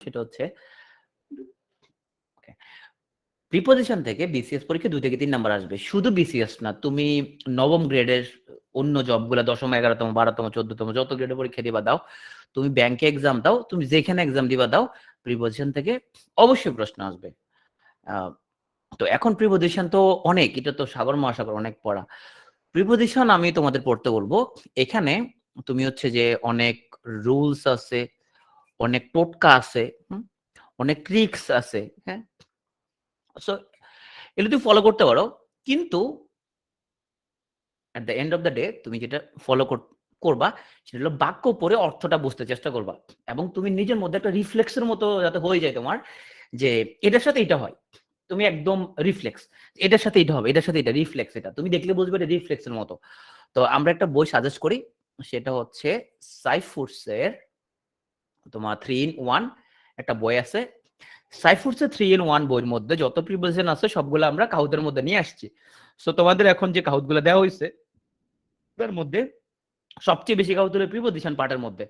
সেটা হচ্ছে প্রিপোজিশন থেকে বিসিএস পরীক্ষা 2 থেকে 3 নাম্বার আসবে। শুধু বিসিএস না, তুমি নবম গ্রেডের অন্য জবগুলো 10ম, 11তম, 12তম, 14তম যত গ্রেডে পরীক্ষা দিবা দাও, তুমি ব্যাংকে এক্সাম দাও, তুমি যেখানে এক্সাম দিবা দাও, প্রিপোজিশন থেকে অবশ্যই প্রশ্ন আসবে। তো এখন প্রিপোজিশন তো অনেক, এটা তো সাগর মহাসাগর, অনেক পড়া। প্রিপোজিশন আমি তোমাদের পড়তে বলবো। এখানে তুমি হচ্ছে যে অনেক রুলস আছে, অনেক টোটকা আছে, অনেক ট্রিক্স আছে, হ্যাঁ। সো এগুলো তুমি ফলো করতে পারো, কিন্তু at the end of the day তুমি যেটা ফলো করবা সেটা হলো বাক্য পড়ে অর্থটা বুঝতে চেষ্টা করবা, এবং তুমি নিজের মধ্যে একটা রিফ্লেক্সের মতো যাতে হয়ে যায় তোমার, যে এটার সাথে এটা হয়, তুমি একদম রিফ্লেক্স, এটার সাথে এটা হবে, এটার সাথে এটা রিফ্লেক্স, এটা তুমি দেখলে বুঝবে এটা রিফ্লেক্সের মতো। তো আমরা একটা বই সাজেস্ট করি, সেটা হচ্ছে সাইফুডসের তোমার 3 in 1 একটা বই আছে। সাইফুডসের 3 in 1 বইয়ের মধ্যে যত প্রিপোজিশন আছে সবগুলো আমরা কাহুতের মধ্যে নিয়ে আসছি। সো তোমাদের এখন যে কাহুতগুলো দেওয়া হয়েছে তার মধ্যে সবচেয়ে বেশি কাহুত হলো প্রিপোজিশন পার্টের মধ্যে।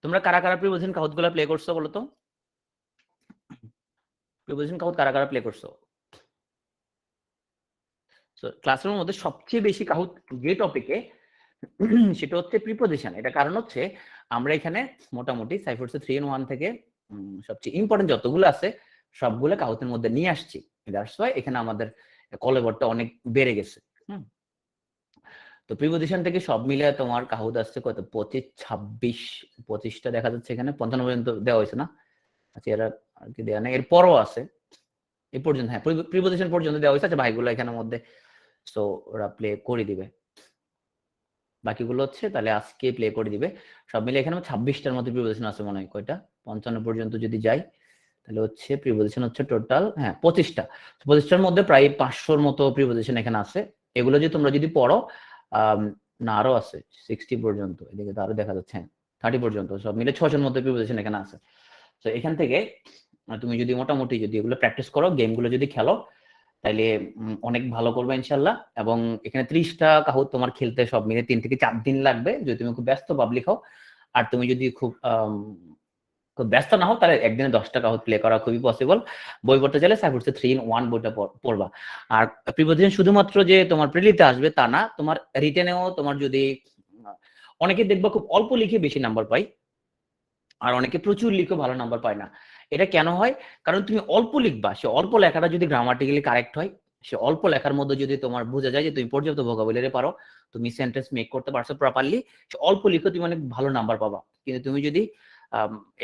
তোমরা কারা কারা প্রিপোজিশন কাহুতগুলো প্লে করছো বলো তো? প্রিপোজিশন কাহুত কারা কারা প্লে করছো? সো ক্লাসরুমের মধ্যে সবচেয়ে বেশি কাহুত যে টপিকে সেটা হচ্ছে প্রিপোজিশন। এটা কারণ হচ্ছে আমরা এখানে মোটামুটি সাইফুডসের 3 in 1 থেকে সবচেয়ে ইম্পর্টেন্ট যতগুলো আছে সবগুলো কাহুতের মধ্যে নিয়ে আসছি। দ্যাটস ওয়াই এখানে আমাদের কলেবরটা অনেক বেড়ে গেছে। তো প্রিপোজিশন থেকে সব মিলে তোমার কাহুত আসছে কত? 25, 26, 25টা দেখা যাচ্ছে এখানে, 55 পর্যন্ত দেওয়া হয়েছে না? আচ্ছা, এরা আর কি দেওয়া নেই, এরপরও আছে এই পর্যন্ত। হ্যাঁ, প্রিপোজিশন পর্যন্ত দেওয়া হয়েছে। আচ্ছা, ভাইগুলো এখানের মধ্যে, সো ওরা প্লে করে দিবে, বাকিগুলো হচ্ছে তাহলে আজকে প্লে করে দিবে। সব মিলে এখানে 26টার মধ্যে প্রিপোজিশন আছে মনে হয়। কয়টা? 55 পর্যন্ত যদি যাই তাহলে হচ্ছে প্রিপোজিশন হচ্ছে টোটাল, হ্যাঁ, 25টা। 25টার মধ্যে প্রায় 500-র মতো প্রিপোজিশন এখানে আছে। এগুলো যদি তোমরা যদি পড়ো, না আরো আছে 60 পর্যন্ত, এদিকে তো আরো দেখা যাচ্ছে, হ্যাঁ 30 পর্যন্ত, সব মিলে 600-র মধ্যে প্রিপোজিশন এখানে আছে। তো এখান থেকে তুমি যদি মোটামুটি যদি এগুলো প্র্যাকটিস করো, গেমগুলো যদি খেলো, তাইলে অনেক ভালো করবে ইনশাল্লাহ। এবং এখানে 30টা কাহুত তোমার খেলতে সব মিলে 3 থেকে 4 দিন লাগবে, যদি তুমি খুব ব্যস্ত পাবলিক হও। আর তুমি যদি খুব ব্যস্ত না হও তাহলে একদিনে 10টা কাহুত প্লে করা খুবই পসিবল। বই পড়তে চাইলে সাইফুডসের 3 in 1 বইটা পড়বা। আর প্রিপোজিশন শুধুমাত্র যে তোমার প্রিলিতে আসবে তা না, তোমার রিটেনেও তোমার যদি অনেকে দেখবা খুব অল্প লিখে বেশি নাম্বার পাই, আর অনেকে প্রচুর লিখে ভালো নাম্বার পায় না। এটা কেন হয়? কারণ তুমি অল্প লিখবা, সে অল্প লেখাটা যদি গ্রামাটিক্যালি কারেক্ট হয়, সে অল্প লেখার মধ্যে যদি তোমার বোঝা যায় যে তুমি পর্যাপ্ত ভোকাবুলারি পারো, তুমি সেন্টেন্স মেক করতে পারছো প্রপারলি, সে অল্প লিখে তুমি অনেক ভালো নাম্বার পাবা। কিন্তু তুমি যদি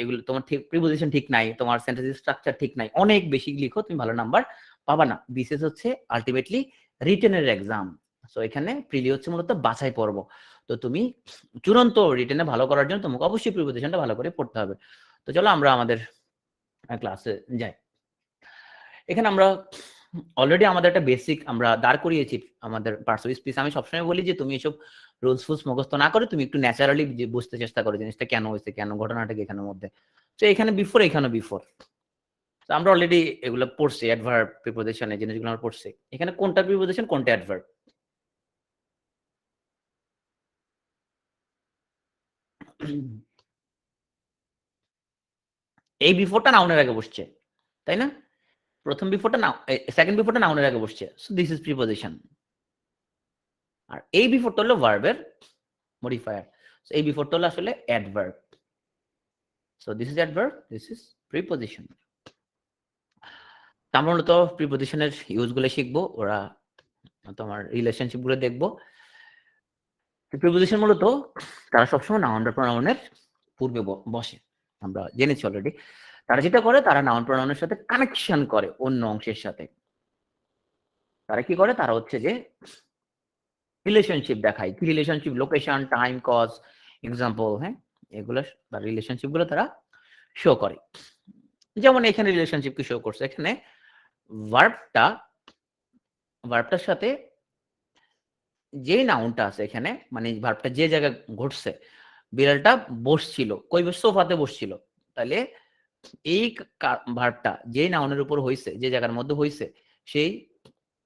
এগুলো তোমার ঠিক প্রিপোজিশন ঠিক নাই, তোমার সেন্টেন্স স্ট্রাকচার ঠিক নাই, অনেক বেশি লিখো, তুমি ভালো নাম্বার পাবা না। বিশেষ হচ্ছে আলটিমেটলি রিটেনের এক্সাম। সো এখানে প্রিলি হচ্ছে মূলত বাছাই পর্ব। তো তুমি চূড়ান্ত রিটেনে ভালো করার জন্য তোমাকে অবশ্যই প্রিপোজিশনটা ভালো করে পড়তে হবে। তো চলো আমরা আমাদের ক্লাসে যাই। এখানে আমরা অলরেডি আমাদের একটা বেসিক আমরা দাঁড় করিয়েছি আমাদের পার্সোনাল স্পিচ। আমি সবসময় বলি যে তুমি এসব রুলস ফুলস মুখস্থ না করে তুমি একটু ন্যাচারালি বুঝতে চেষ্টা করো জিনিসটা কেন হয়েছে, কেন ঘটনাটা কি এখানের মধ্যে। তো এখানে বিফোর, এখানে বিফোর, আমরা অলরেডি এগুলো পড়ছি, অ্যাডভার্ব প্রিপোজিশন এই জিনিসগুলো আমরা পড়ছি। এখানে কোনটা প্রিপোজিশন কোনটা অ্যাডভার্ব? এই বিফোরটা নাউনের আগে বসছে, তাই না? প্রথম বিফোরটা নাও, সেকেন্ড বিফোরটা নাউনের আগে বসছে, সো দিস ইজ প্রিপোজিশন। আর এই বিফোরটা হলো ভার্বের মডিফায়ার, সো এই বিফোরটা হলো আসলে adverb. So this is adverb, this is preposition. আমরা মূলত প্রিপোজিশনের ইউজ গুলো শিখবো, ওরা তোমার রিলেশনশিপ গুলো দেখবো। প্রিপোজিশন মূলত তারা সবসময় নাউন প্রোনাউনের পূর্বে বসে, আমরা জেনেছি অলরেডি। তারা যেটা করে, তারা নাউন প্রোনাউনের সাথে কানেকশন করে অন্য অংশের সাথে। তারা কি করে? তারা হচ্ছে যে রিলেশনশিপ দেখায়। কি relationship? Location, time, cause, example, হ্যাঁ, এগুলো রিলেশনশিপ গুলো তারা শো করে। যেমন এখানে রিলেশনশিপ কি শো করছে? এখানে ভার্বটার সাথে যে নাউনটা আছে এখানে, মানে ভার্বটা যে জায়গায় ঘটছে, বিড়ালটা বসছিল, কই সোফাতে বসছিল, তাহলে এই ভার্বটা যে নাউনের উপর হইছে, যে জায়গার মধ্যে হইছে, সেই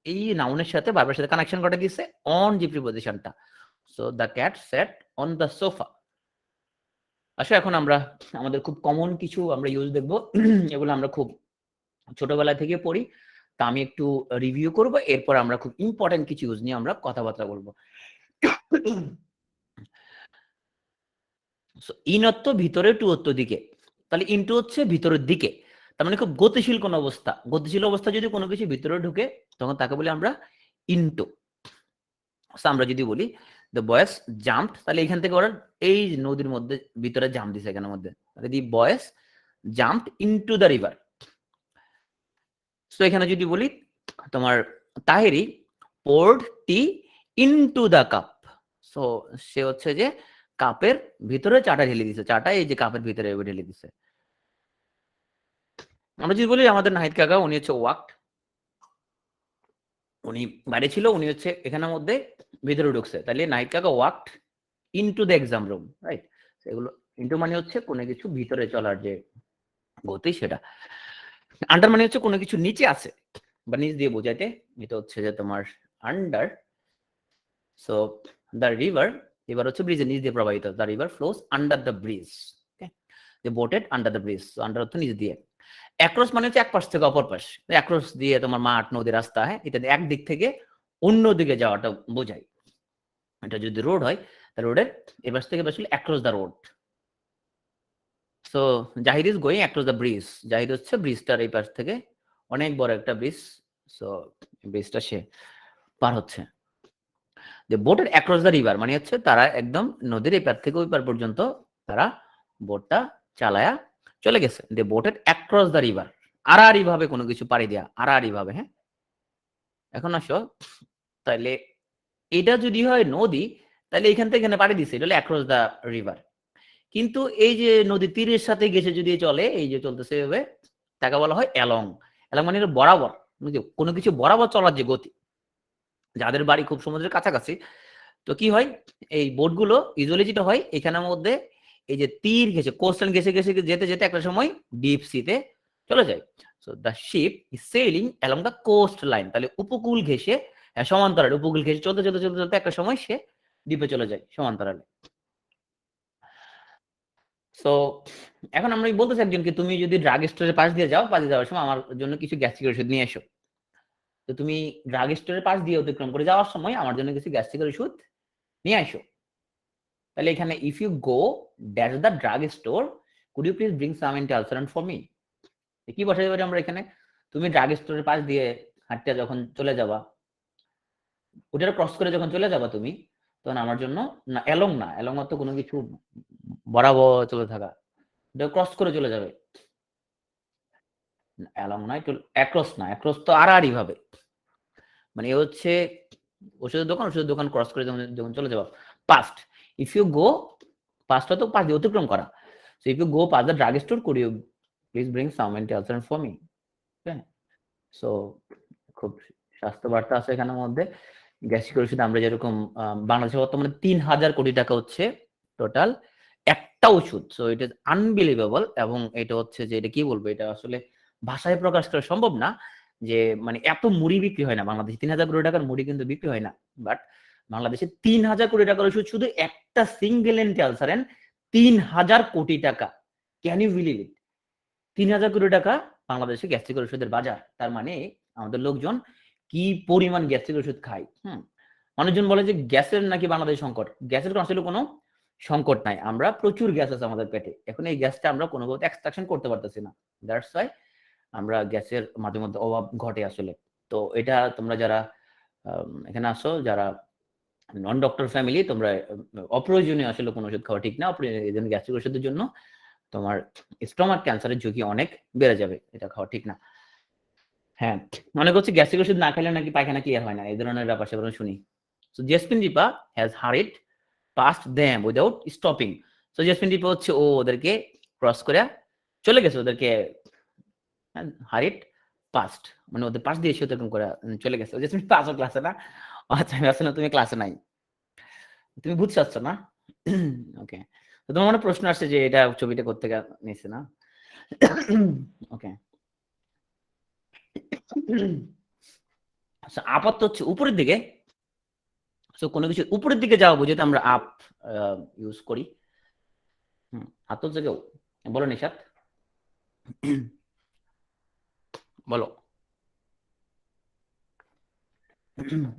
এই নাউনের সাথে ভার্বের সাথে কানেকশন করে দিয়েছে অন যে প্রিপোজিশনটা। So the cat sat on the sofa. আসলে এখন আমরা আমাদের খুব কমন কিছু আমরা ইউজ দেখবো, এগুলো আমরা খুব ছোটবেলা থেকে পড়ি। তা আমি একটু রিভিউ করব, এরপর আমরা খুব ইম্পর্টেন্ট কিছু ইউজ নিয়ে আমরা কথাবার্তা বলবো। ইন অর্থ ভিতরে, টু অর্থ দিকে। তাহলে ইনটু হচ্ছে ভিতরের দিকে, তার মানে খুব গতিশীল কোন অবস্থা। গতিশীল অবস্থা যদি কোনো কিছু ভিতরে ঢুকে তখন তাকে বলি আমরা ইনটু। আমরা যদি বলি দ্য বয়েস জাম্পড, তাহলে এখান থেকে ওরা এই নদীর মধ্যে ভিতরে জাম্প দিছে এখানের মধ্যে, তাহলে the boys jumped into the river. So এখানে যদি বলি তোমার Taheri poured tea into the cup, so সে হচ্ছে যে কাপের ভিতরে চাটা ঢেলে দিছে, চাটা এই যে কাপের ভিতরে ঢেলে দিছে। আমরা যদি বলি আমাদের নাহিদ কাকা উনি হচ্ছে ওয়াক্ট, উনি বাইরে ছিল, উনি হচ্ছে এখানের মধ্যে ভিতরে ঢুকছে, তাহলে নাহিদ কাকা walked into the exam room, right. এগুলো ইনটু মানে হচ্ছে কোনো কিছু ভিতরে চলার যে গতি সেটা। আন্ডার মানে হচ্ছে কোনো কিছু নিচে আছে বা নিচ দিয়ে বোঝাইতে, এটা হচ্ছে যে তোমার under. So the river, river হচ্ছে ব্রিজের নিচ দিয়ে প্রবাহিত, the river flows under the bridge, okay, the boated under the bridge, under অর্থ নিচ দিয়ে। অ্যাক্রস মানে হচ্ছে এক পাশ থেকে অপর পাশ, অ্যাক্রস দিয়ে তোমার মাঠ নদী রাস্তা, হ্যাঁ, এটা এক দিক থেকে অন্য দিকে যাওয়াটা বোঝায়। এটা যদি রোড হয় তাহলে রোডের এ পাশ থেকে আসলে across the road. So Zahid is going across the bridge, Zahid হচ্ছে ব্রিজটার এই পাশ থেকে, অনেক বড় একটা ব্রিজ, সো ব্রিজটা সে পার হচ্ছে। যে বোটের অ্যাক্রস দ্য রিভার মানে হচ্ছে তারা একদম নদীর এই পার থেকে ওই পার পর্যন্ত তারা বোটটা চালায়া চলে গেছে। দে বোটেড অ্যাক্রস দ্য রিভার, আড়াআড়ি ভাবে কোনো কিছু পাড়ি দেয়া, আড়াআড়ি ভাবে, হ্যাঁ। এখন আসো, তাহলে এটা যদি হয় নদী, তাহলে এখান থেকে এখানে পাড়ি দিছে, এটা হলো অ্যাক্রস দ্য রিভার। কিন্তু এই যে নদীর তীরের সাথে গেছে যদি চলে, এই যে চলতেছে এভাবে, তাকে বলা হয় অ্যালং। অ্যালং মানে বরাবর, কোনো কিছু বরাবর চলার যে গতি। যাদের বাড়ি খুব সমুদ্রের কাছাকাছি, তো কি হয় এই বোটগুলো ইউজুয়ালি যেটা হয় এখানের মধ্যে এই যে তীর ঘেসে কোস্টাল ঘেসে ঘেসে যেতে যেতে একটা সময় ডিপ সিতে চলে যায়। So the ship is sailing along the coast line, তাহলে উপকূল ঘেসে, সমান্তরালে উপকূল ঘেসে চলতে চলতে চলতে চলতে একটা সময় সে দ্বীপে চলে যায় সমান্তরালে। সো এখন আমরা বলতেছি একজনকে তুমি যদি ড্রাগ স্টোরের পাশ দিয়ে যাও, পাশে যাওয়ার সময় আমার জন্য কিছু গ্যাস্ট্রিক ওষুধ নিয়ে এসো। তো তুমি ড্রাগ স্টোরের পাশ দিয়ে অতিক্রম করে যাওয়ার সময় আমার জন্য কিছু গ্যাস্ট্রিক ওষুধ নিয়ে আসো। তাহলে এখানে if you go dash the drug store could you please bring some antiulcerant for me. কি বসাতে পারি আমরা এখানে, তুমি ড্রাগ স্টোরের পাশ দিয়ে হাঁটতে যখন চলে যাবা, ওটার ক্রস করে যখন চলে যাবা তুমি, তখন আমার জন্য, না অ্যালং না, অ্যালং তো কোনো কিছু বরাবর চলে থাকা, এটা ক্রস করে চলে যাবে। অ্যালং নয়, অ্যাক্রস না, অ্যাক্রস তো আড়াআড়ি ভাবে, মানে এ হচ্ছে ওষুধের দোকান, ওষুধের দোকান ক্রস করে যখন চলে যাবা। পাস্ট, ইফ ইউ গো, পাস্টটা তো পাশ দিয়ে অতিক্রম করা। So if you go pass the drug store could you please bring some antiulcerant for me. হ্যাঁ, সো খুব স্বাস্থ্য বার্তা আছে এখানের মধ্যে। গ্যাস্ট্রিক ওষুধ আমরা যেরকম বাংলাদেশে বর্তমানে ৩,০০০ কোটি টাকা হচ্ছে টোটাল একটা ওষুধ। সো ইট ইজ আনবিলিভেবল, এবং এটা হচ্ছে যে এটা কি বলবো, এটা আসলে ভাষায় প্রকাশ করা সম্ভব না, যে মানে এত মুড়ি বিক্রি হয় না বাংলাদেশে, ৩,০০০ কোটি টাকার মুড়ি কিন্তু বিক্রি হয় না। বাট বাংলাদেশে ৩,০০০ কোটি টাকার ওষুধ, শুধু একটা সিঙ্গেল অ্যান্টিঅ্যালসারেন্ট ৩,০০০ কোটি টাকা। Can you believe it? ৩,০০০ কোটি টাকা বাংলাদেশে গ্যাস্ট্রিক ওষুধের বাজার। তার মানে আমাদের লোকজন কি পরিমাণ গ্যাস্ট্রিক ওষুধ খায়। মানুষজন বলে যে গ্যাসের নাকি বাংলাদেশ সংকট, গ্যাসের আসলে কোনো সংকট নাই, আমরা প্রচুর গ্যাস আছে আমাদের পেটে, এখন এই গ্যাসটা আমরা কোনোভাবে এক্সট্রাকশন করতে পারতেছি না, দ্যাটস ওয়াই আমরা গ্যাসের মাঝে মধ্যে অভাব ঘটে আসলে। তো এটা তোমরা যারা এখানে আসো, যারা নন ডক্টর ফ্যামিলি, তোমরা অপ্রয়োজনীয় আসলে কোনো ওষুধ খাওয়া ঠিক না। গ্যাস্ট্রিক ওষুধের জন্য তোমার স্টমাক ক্যান্সারের ঝুঁকি অনেক বেড়ে যাবে, এটা খাওয়া ঠিক না। হ্যাঁ, অনেক হচ্ছে গ্যাস্ট্রিক ওষুধ না খেলে নাকি পায়খানা ক্লিয়ার হয় না, এই ধরনের ব্যাপার সেগুলো শুনি। So jasmine Ripa has হারিড past them without stopping. So jasmine Ripa হচ্ছে ও ওদেরকে ক্রস করে চলে গেছে, ওদেরকে হারিড পাস্ট মানে ওদের পাশ দিয়ে এসে ওরকম করে চলে গেছে। জেসমিন পাস ক্লাসে না? আচ্ছা, আমি আসলে তুমি ক্লাসে নাই, তুমি বুঝতে পারছো না? ওকে, তো তোমার মনে প্রশ্ন আসছে যে এটা ছবিটা করতে নিচ্ছে না? ওকে, আপাত হচ্ছে উপরের দিকে। সো কোনো কিছু উপরের দিকে যাওয়া বুঝতে আমরা আপ ইউজ করি। হাত তুলছে কেউ? বলো নিশাত, বলো।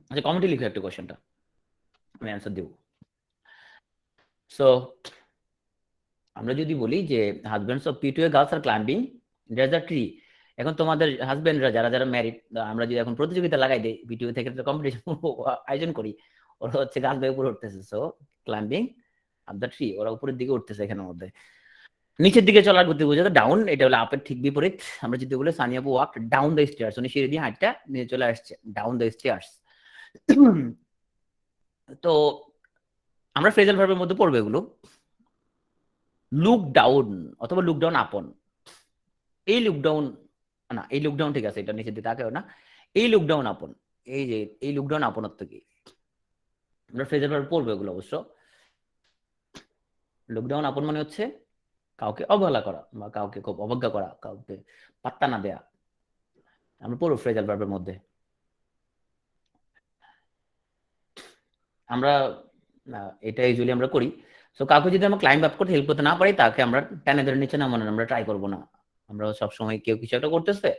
আচ্ছা কমেন্টে লিখো একটু কোশ্চেনটা, আমি অ্যান্সার দেব। সো আমরা যদি বলি যে husbands of P2A girls are climbing their the tree, এখন তোমাদের হাজবেন্ডরা যারা যারা ম্যারিড, আমরা যদি এখন প্রতিযোগিতা লাগাই দিই, P2A থেকে কম্পিটিশন আয়োজন করি, ওরা হচ্ছে গাছ বেয়ে উপরে উঠতেছে, so climbing up the tree, ওরা উপরের দিকে উঠতেছে এখানের মধ্যে। নিচের দিকে চলার গতি বোঝাতে ডাউন, এটা হলো আপের ঠিক বিপরীত। আমরা যদি বলি সানিয়া আপু ওয়াক ডাউন দ্য স্টেয়ার্স, উনি সিঁড়ি দিয়ে হাঁটটা নিচে চলে আসছে, ডাউন দ্য স্টেয়ার্স। তো আমরা ফ্রেজাল ভার্বের মধ্যে পড়বে এগুলো, লুক ডাউন অথবা লুক ডাউন আপন। এই লুক ডাউন না, এই লুক ডাউন ঠিক আছে, এটা নিচের দিকে তাকেও না, এই লুক ডাউন আপন, এই যে এই লুক ডাউন আপনত্ব কি, আমরা ফ্রেজাল ভার্ব পড়বো এগুলো অবশ্য। লুক ডাউন আপন মানে হচ্ছে কাউকে অবহেলা করা বা কাউকে খুব অবজ্ঞা করা, কাউকে পাত্তা না দেয়া, আমরা পড়বো ফ্রেজাল ভার্বের মধ্যে। আমরা এটা ইউজুয়ালি আমরা করি। সো কাউকে যদি আমরা ক্লাইম্ব আপ করতে হেল্প করতে না পারি, তাকে আমরা টেনে ধরে নিচে নামানোর আমরা ট্রাই করবো না। আমরা সবসময় কেউ কিছু একটা করতেছে,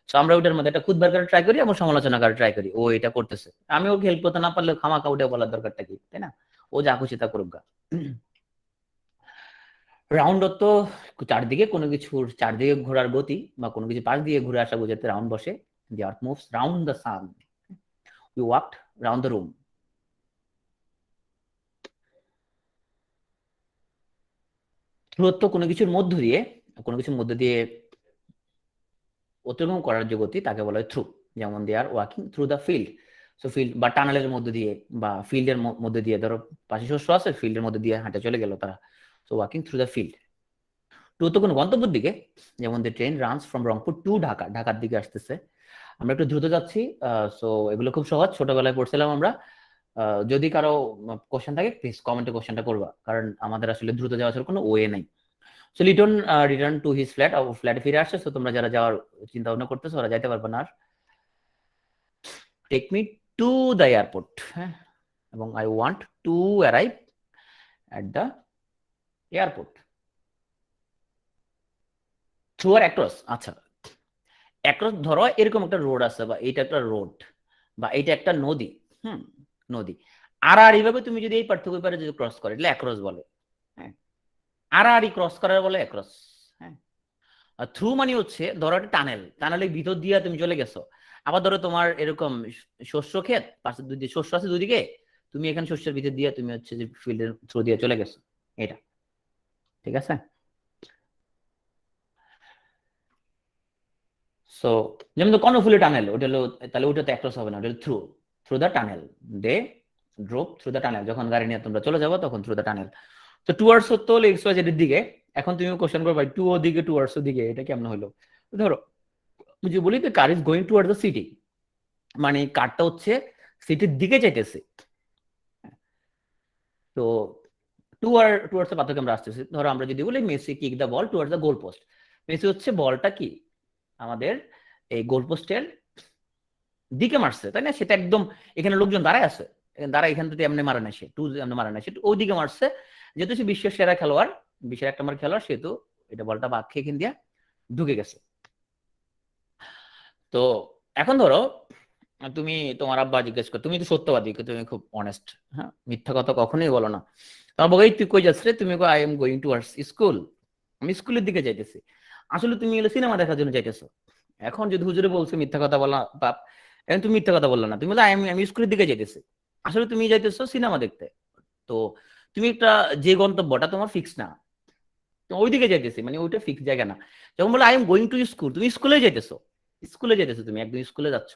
সো আমরা ওইটার মধ্যে একটা খুদ বার করে ট্রাই করি এবং সমালোচনা করে ট্রাই করি, ও এটা করতেছে, আমি ওকে হেল্প করতে না পারলে খামাখা ওটা বলার দরকারটা কি, তাই না? ও যা খুশি তা করুক গা। রাউন্ড অর্থ চারদিকে কোনো কিছুর চারদিকে ঘোরার গতি বা কোনো কিছু পাশ দিয়ে ঘুরে আসা বোঝাতে রাউন্ড বসে। The earth moves round the sun, we walked round the room. দূরত্ব কোনো কিছুর মধ্য দিয়ে, কোনো কিছুর মধ্য দিয়ে অতিক্রম করার যে গতি তাকে বলা হয় থ্রু। যেমন they are walking through the field, so field বা টানেলের মধ্যে দিয়ে বা ফিল্ডের মধ্যে দিয়ে, ধরো পাশে শস্য আছে, ফিল্ডের মধ্যে দিয়ে হাঁটে চলে গেল তারা, so walking through the field. দ্রুত কোনো গন্তব্যের দিকে, যেমন the train runs from Rangpur to Dhaka, ঢাকার দিকে আসতেছে। আমরা একটু দ্রুত যাচ্ছি, সো এগুলো খুব সহজ, ছোটবেলায় পড়ছিলাম আমরা। যদি কারো কোশ্চেন থাকে প্লিজ কমেন্টে কোশ্চেনটা করবা, কারণ আমাদের আসলে দ্রুত যাওয়ার কোনো ওয়ে নাই। So Liton return to his flat, ফ্ল্যাটে ফিরে আসছে। সো তোমরা যারা যাওয়ার চিন্তা ভাবনা করতেছো ওরা যাইতে পারবে না আর। Take me to the airport, হ্যাঁ, এবং I want to arrive at the airport. Through আর অ্যাক্রস, আচ্ছা অ্যাক্রস ধরো এরকম একটা রোড আছে, বা এইটা একটা রোড, বা এইটা একটা নদী, নদী। আর আর এইভাবে তুমি যদি এই পার্থক্য পারে যদি ক্রস করে, এটা অ্যাক্রস বলে, হ্যাঁ। আর আর ক্রস করার বলে অ্যাক্রস, হ্যাঁ। আর থ্রু মানে হচ্ছে ধরো একটা টানেল, টানেলের ভিতর দিয়ে তুমি চলে গেছো। আবার ধরো তোমার এরকম শস্য ক্ষেত, পাশে দুই শস্য আছে দুদিকে, তুমি এখানে শস্যের ভিতর দিয়ে তুমি হচ্ছে যে ফিল্ডের থ্রু দিয়ে চলে গেছো, এটা ঠিক আছে। সো যেমন কর্ণফুলী টানেল, ওটা হলো, তাহলে ওটা তো অ্যাক্রস হবে না, ওটা through, through the tunnel, they drop through the tunnel, যখন গাড়ি নিয়ে তোমরা চলে যাবো তখন থ্রু দ্য টানেল। তো টুয়ার্ডস হতো হলো এক্স ওয়াই জেড এর দিকে। এখন তুমি কোশ্চেন করো ভাই টু ও দিকে টুয়ার্ডস দিকে এটা কেমন হলো? ধরো যে বলি তো car is going toward the city, মানে কারটা হচ্ছে সিটির দিকে যাইতেছে। তো টুয়ার্ডস এর পার্থক্য আমরা আসতেছি, ধরো আমরা যদি বলি Messi kick the ball towards the goal post, Messi হচ্ছে বলটা কি আমাদের এই গোল পোস্টের দিকে মারছে, তাই না? সেটা একদম এখানে লোকজন দাঁড়ায় আছে, দাঁড়ায় এখান থেকে এমনি মারে না, সে টু এমনি মারে না, সে ওই দিকে মারছে, যেহেতু সে বিশ্বের সেরা খেলোয়াড়, বিশ্বের এক নম্বর খেলোয়াড়, সেহেতু এটা বলটা বাদ খেয়ে এখান দিয়া ঢুকে গেছে। তো এখন ধরো তুমি তোমার আব্বা জিজ্ঞেস করো, তুমি তো সত্যবাদী, তুমি খুব অনেস্ট, হ্যাঁ, মিথ্যা কথা কখনোই বলো না। তোমার বলে তুই কই যাচ্ছ রে, তুমি I am going towards school, আমি স্কুলের দিকে যাইতেছি। আসলে তুমি এগুলো সিনেমা দেখার জন্য যাইতেছো। এখন যদি হুজুরে বলছে মিথ্যা কথা বলা পাপ, এখন তুমি মিথ্যা কথা বললো না, তুমি বলে আমি স্কুলের দিকে যাইতেছি, আসলে তুমি যাইতেছো সিনেমা দেখতে। তো তুমি একটা যে গন্তব্যটা তোমার ফিক্স না, ওই দিকে যাইতেছি মানে ওইটা ফিক্স জায়গা না। যখন বলে I am going to school, তুমি স্কুলে যাইতেছো, স্কুলে যেতেছো, তুমি একদম স্কুলে যাচ্ছ।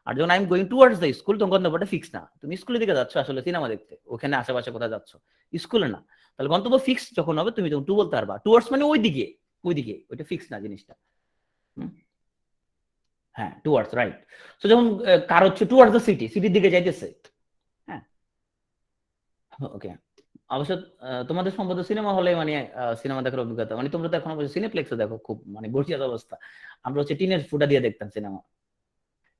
আর যখন I am going towards the school, তখন গন্তব্যটা ফিক্স না, তুমি স্কুলের দিকে যাচ্ছ আসলে সিনেমা দেখতে, ওখানে আশেপাশে কোথায় যাচ্ছ, স্কুলে না। তাহলে গন্তব্য ফিক্স যখন হবে তুমি তখন টু বলতে পারবা, টুয়ার্ডস মানে ওই দিকে, ওই দিকে, ওইটা ফিক্স না জিনিসটা। হ্যাঁ টুয়ার্ডস, রাইট। তো যেমন কার হচ্ছে টুয়ার্ডস দ্য সিটি, সিটির দিকে যাইতেছে, হ্যাঁ। ওকে, অবশ্য তোমাদের সম্ভবত সিনেমা হলে মানে সিনেমা দেখার অভিজ্ঞতা, মানে তোমরা তো এখন অবশ্য সিনেপ্লেক্সে দেখো, খুব মানে গঠিয়াত অবস্থা। আমরা হচ্ছে টিনের ফুটা দিয়ে দেখতাম সিনেমা,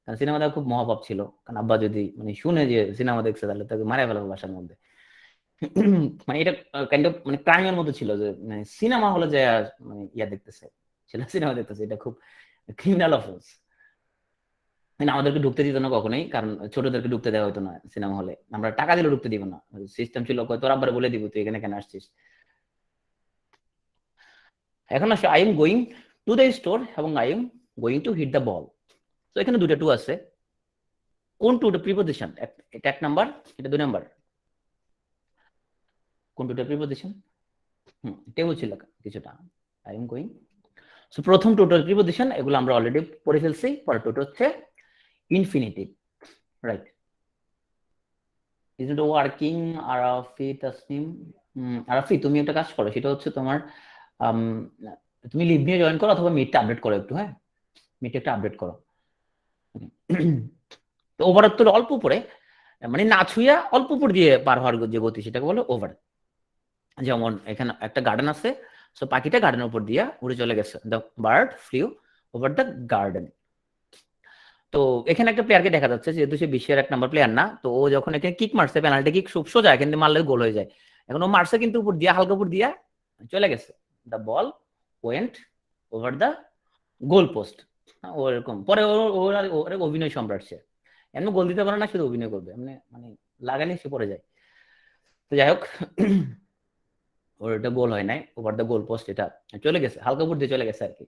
কারণ সিনেমা দেখা খুব মহাপাপ ছিল, কারণ আব্বা যদি মানে শুনে যে সিনেমা দেখছে তাহলে তাকে মারা ফেলাবো বাসার মধ্যে। মানে এটা কাইন্ড অফ মানে ক্রাইমের মতো ছিল, যে মানে সিনেমা হলে যে মানে ইয়া দেখতেছে, ছেলে সিনেমা দেখতেছে, এটা খুব ক্রিমিনাল অফেন্স। মানে আমাদেরকে ঢুকতে দিত না কখনোই, কারণ ছোটদেরকে ঢুকতে দেওয়া হতো না সিনেমা হলে, আমরা টাকা দিলে ঢুকতে দিব না, সিস্টেম ছিল তোর আব্বার বলে দিব তুই এখানে কেন আসছিস। এখন আসে I am going to the store এবং I am going to hit the ball. তো এখানে দুটো টু আছে, কোন টুটা প্রিপোজিশন? এটা 1 নাম্বার, এটা 2 নাম্বার। কোন টুটা প্রিপোজিশন? টেবিল ছিল কিছুটা। আই এম গোয়িং, সো প্রথম টুটার প্রিপোজিশন এগুলো আমরা অলরেডি পড়ে ফেলছি। পরের টুটা হচ্ছে infinitive, right? Is it working? Arafi, Tasnim, Arafi তুমি একটা কাজ করো, সেটা হচ্ছে তোমার তুমি লিভ নিয়ে জয়েন করো অথবা মিটটা আপডেট করো একটু, হ্যাঁ মিটটা একটু আপডেট করো। তো ওভার তো অল্প উপরে, মানে না ছুঁয়া অল্প উপর দিয়ে পার হওয়ার যে গতি সেটাকে বলে ওভার। যেমন এখানে একটা গার্ডেন আছে, সো পাখিটা গার্ডেনের উপর দিয়ে উড়ে চলে গেছে, the bird flew over the garden. তো এখানে একটা প্লেয়ারকে দেখা যাচ্ছে, যেহেতু সে বিশ্বের 1 নাম্বার প্লেয়ার না, তো ও যখন এখানে কিক মারছে, পেনাল্টি কিক খুব সোজা, এখান থেকে মারলে গোল হয়ে যায়। এখন ও মারছে কিন্তু উপর দিয়া, হালকা উপর দিয়া চলে গেছে, the ball went over the goal post. ওরকম পরে ওর অভিনয় সম্রাট সে, এমনি গোল দিতে পারে না, শুধু অভিনয় করবে, এমনি মানে লাগালে সে পড়ে যায়। তো যাই হোক, ওর এটা গোল হয় নাই, ওভার দ্য গোল পোস্ট, এটা চলে গেছে, হালকা উপর দিয়ে চলে গেছে আর কি।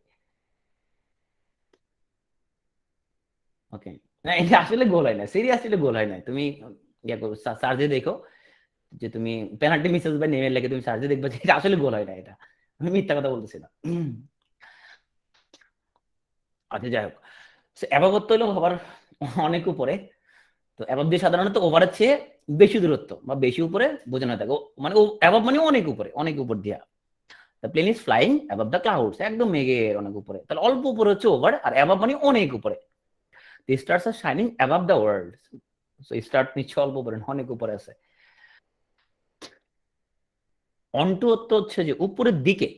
ওকে, না এটা আসলে গোল হয় না, সিরিয়াসলি গোল হয় না। তুমি ইয়া করো, সার্চে দেখো, যে তুমি পেনাল্টি মিসেস বা নেমের লেগে তুমি সার্চে দেখবে যে এটা আসলে গোল হয় না, এটা আমি মিথ্যা কথা বলতেছি না। আচ্ছা যাই হোক, অ্যাবাবত হলো সবার অনেক উপরে। তো অ্যাবাব দিয়ে সাধারণত ওভারের চেয়ে বেশি দূরত্ব বা বেশি উপরে বোঝানো থাকে, মানে ও অ্যাবাব মানে অনেক উপরে, অনেক উপর দিয়া। The plane is flying above the clouds, একদম মেঘের অনেক উপরে। তাহলে অল্প উপরে হচ্ছে ওভার, আর অ্যাবাব মানে অনেক উপরে। The stars are shining above the world, so star নিচ্ছে অল্প উপরে, অনেক উপরে আছে। অনটু অর্থ হচ্ছে যে উপরের দিকে,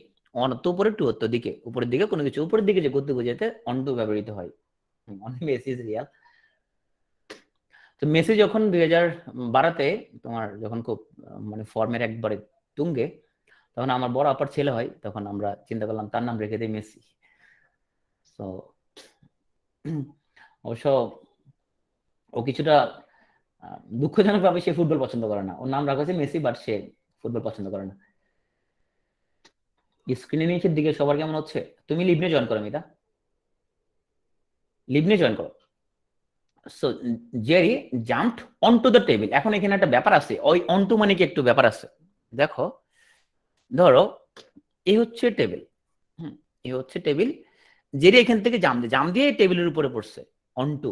অনর্থ উপরে, টু অর্থ দিকে, উপরের দিকে কোনো কিছু উপরের দিকে যে গতি বোঝাতে অনটু ব্যবহৃত হয়। অনেক মেসি ইজ রিয়াল। তো মেসি যখন 2012-তে তোমার যখন খুব মানে ফর্মের একবারে তুঙ্গে, তখন আমার বড় আপার ছেলে হয়, তখন আমরা চিন্তা করলাম তার নাম রেখে দিই মেসি। তো অবশ্য ও কিছুটা দুঃখজনক ভাবে সে ফুটবল পছন্দ করে না, ওর নাম রাখা হয়েছে মেসি, বাট সে ফুটবল পছন্দ করে না। স্ক্রিনের নিচের দিকে সবার কেমন হচ্ছে? তুমি লিবনে জয়েন করো, মিতা লিবনে জয়েন করো। So Jerry jumped অনটু the table. এখন এখানে একটা ব্যাপার আছে, ওই অনটু মানে কি একটু ব্যাপার আছে। দেখো, ধরো এই হচ্ছে টেবিল, এই হচ্ছে টেবিল, জেরি এখান থেকে জাম দিয়ে টেবিলের উপরে পড়ছে, অনটু,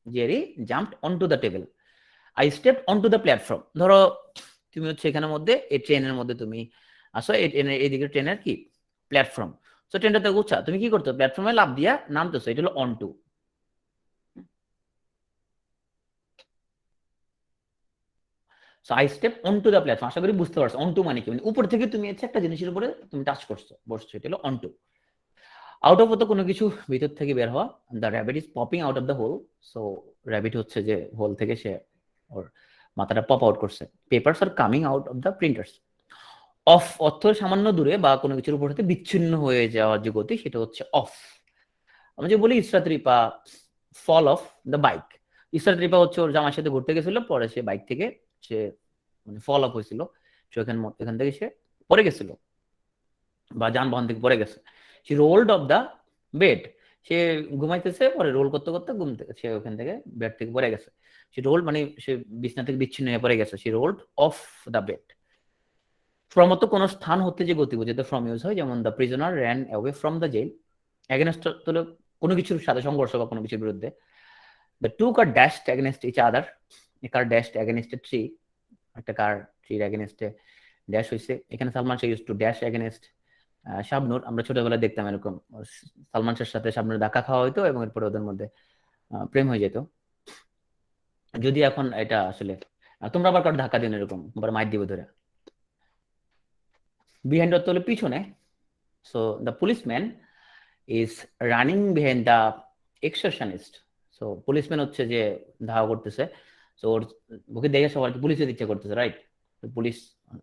Jerry jumped অনটু the table. I stepped অনটু the platform. ধরো তুমি হচ্ছে এখানের মধ্যে, এই ট্রেনের মধ্যে তুমি আসো, এই ট্রেনের এইদিকে ট্রেনের কি প্ল্যাটফর্ম, তো ট্রেনটা তো উঁচা, তুমি কি করতো প্ল্যাটফর্মে লাফ দিয়া নামতেছো, এটা হলো onto. So I step onto the platform, আশা করি বুঝতে পারছো অনটু মানে কি, মানে উপর থেকে তুমি হচ্ছে একটা জিনিসের উপরে তুমি টাচ করছো, বসছো, এটা হলো অনটু। আউট অফ হতো কোনো কিছু ভিতর থেকে বের হওয়া, the rabbit is popping out of the hole. So rabbit হচ্ছে যে হোল থেকে সে ওর মাথাটা পপ আউট করছে। Papers are coming out of the printers. Of অর্থ সামান্য দূরে বা কোনো কিছুর উপর হতে বিচ্ছিন্ন হয়ে যাওয়ার যে গতি, সেটা হচ্ছে অফ। আমরা যে বলি Israt Ripa fall of the bike, Israt Ripa হচ্ছে ওর জামার সাথে ঘুরতে গেছিল, পরে সে বাইক থেকে সে মানে ফল অফ হয়েছিল, সে এখান থেকে সে পড়ে গেছিল বা যানবাহন থেকে পড়ে গেছে। সে রোল্ড অফ দা বেড, সে ঘুমাইতেছে, পরে রোল করতে করতে ঘুম থেকে সে ওখান থেকে বেড থেকে পড়ে গেছে। সে রোল মানে সে বিছনা থেকে বিচ্ছিন্ন হয়ে পড়ে গেছে, সে রোল্ড অফ দা বেড। ফ্রমত কোন স্থান হতে যে গতি বোঝাতে ফ্রম ইউজ হয়, যেমন the prisoner ran away from the jail. Against হলো কোনো কিছুর সাথে সংঘর্ষ বা কোনো কিছুর বিরুদ্ধে। The two car dashed against each other, a car dashed against a tree, একটা কার ট্রির এগেনস্টে ড্যাশ হয়েছে। এখানে Salman Shah use to dash against Shabnur. আমরা ছোটবেলায় দেখতাম এরকম, সালমান শাহের সাথে শাবনূর ধাক্কা খাওয়া হইতো এবং এরপরে ওদের মধ্যে প্রেম হয়ে যেত। যদি এখন এটা আসলে তোমরা আবার কারো ধাক্কা দিন এরকম, আবার মাইর দিব ধরে। বিহাইন্ড অর্থ হলো পিছনে। So the policeman is running behind the excursionist. So policeman হচ্ছে যে ধাওয়া করতেছে, সো ওর ওকে দেখে সবার পুলিশে ইচ্ছা করতেছে, রাইট? পুলিশ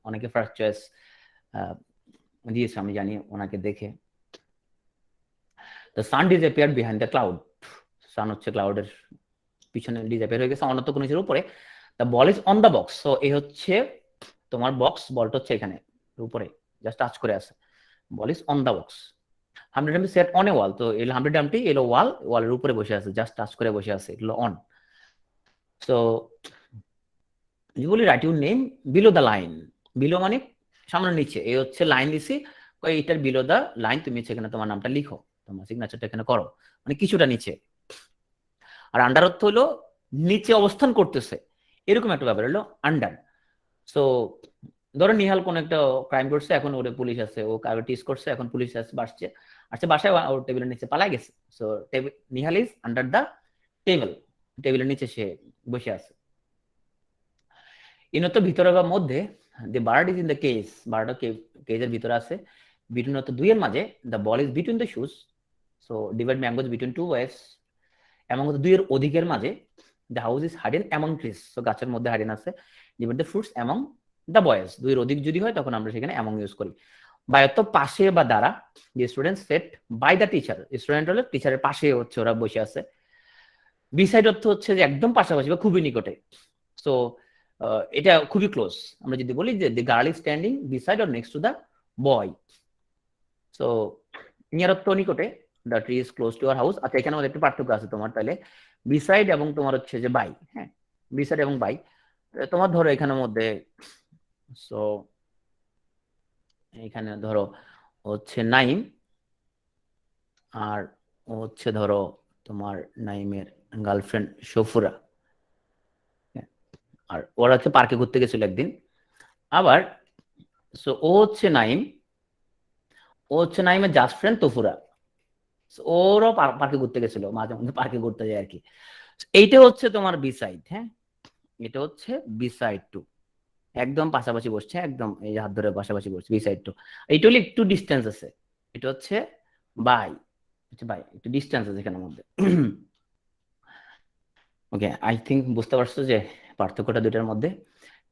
অনেকে ফার্স্ট চয়েস দিয়েছে, আমি জানি ওনাকে দেখে। The sun disappeared behind the cloud, sun হচ্ছে ক্লাউডের পিছনে ডিসঅ্যাপিয়ার হয়ে গেছে অনন্ত কোনো কিছুর উপরে। The ball is on the box, so এই হচ্ছে তোমার বক্স, বলটা হচ্ছে এখানে উপরে জাস্ট টাচ করে আছে, ball is on the box. Humpty Dumpty sat on a wall, তো এলো হামড্রেড এমটি, এলো ওয়াল, ওয়ালের উপরে বসে আছে, জাস্ট টাচ করে বসে আছে, এগুলো on. So usually right your name below the line, below মানে সামনে নিচে, এই হচ্ছে লাইন দিছি, এইটার বিলো দ্য লাইন তুমি সেখানে তোমার নামটা লিখো, তোমার সিগনেচারটা এখানে করো, মানে কিছুটা নিচে। আর আন্ডার অর্থ হলো নিচে অবস্থান করতেছে, এরকম একটা ব্যাপার হলো আন্ডার। সো ধরো নিহাল কোন একটা ক্রাইম করছে, এখন ওরে পুলিশ আছে, ও কারো টিস করছে, এখন পুলিশ আসছে, বাসায় ওর টেবিলের নিচে পালাই গেছে। So Nihal is under the table, টেবিলের নিচে সে বসে আছে। ইনত ভিতরে বা মধ্যে, the bird is in the cage, বার্ডটা কেজের ভিতরে আছে, বিটুইন অর্থ দুইয়ের মাঝে, the ball is between the shoes, so divide mangoes between two waves, এমন দুইয়ের অধিকের মাঝে, the house is hidden among trees, তো গাছের মধ্যে হাইডেন আছে, divide the fruits among the boys, দুইয়ের অধিক যদি হয় তখন আমরা সেখানে অ্যামং ইউজ করি। বায়ত্ত পাশে বা দ্বারা, যে student sat by the teacher, student হলে টিচারের পাশে হচ্ছে ওরা বসে আছে। বিসাইড অর্থ হচ্ছে যে একদম পাশাপাশি বা খুবই নিকটে, সো এটা খুবই ক্লোজ। আমরা যদি বলি যে the girl is standing beside or next to the boy, so near অর্থ নিকটে, the tree is close to our house. আচ্ছা, এখানে আমাদের একটু পার্থক্য আছে তোমার, তাহলে বিসাইড এবং তোমার হচ্ছে যে বাই, হ্যাঁ, বিসাইড এবং বাই। তোমার ধরো এখানের মধ্যে, সো এখানে ধরো হচ্ছে নাইম, আর হচ্ছে ধরো তোমার নাইমের গার্লফ্রেন্ড সফুরা, আর ওরা হচ্ছে পার্কে ঘুরতে গেছিল একদিন। আবার সো ও হচ্ছে নাইম, ও হচ্ছে নাইমের জাস্ট ফ্রেন্ড তফুরা, ওরও পার্কে ঘুরতে গেছিল, মাঝে মধ্যে পার্কে ঘুরতে যায় আর কি। এইটা হচ্ছে তোমার বিসাইড, হ্যাঁ, এটা হচ্ছে বিসাইড টু, একদম পাশাপাশি বসছে, একদম এই হাত ধরে পাশাপাশি বসছে, বিসাইড টু। এইটা হলে একটু ডিস্টেন্স আছে, এটা হচ্ছে বাই, হচ্ছে বাই, একটু ডিস্টেন্স আছে এখানের মধ্যে। ওকে, আই থিঙ্ক বুঝতে পারছো যে পার্থক্যটা দুইটার মধ্যে।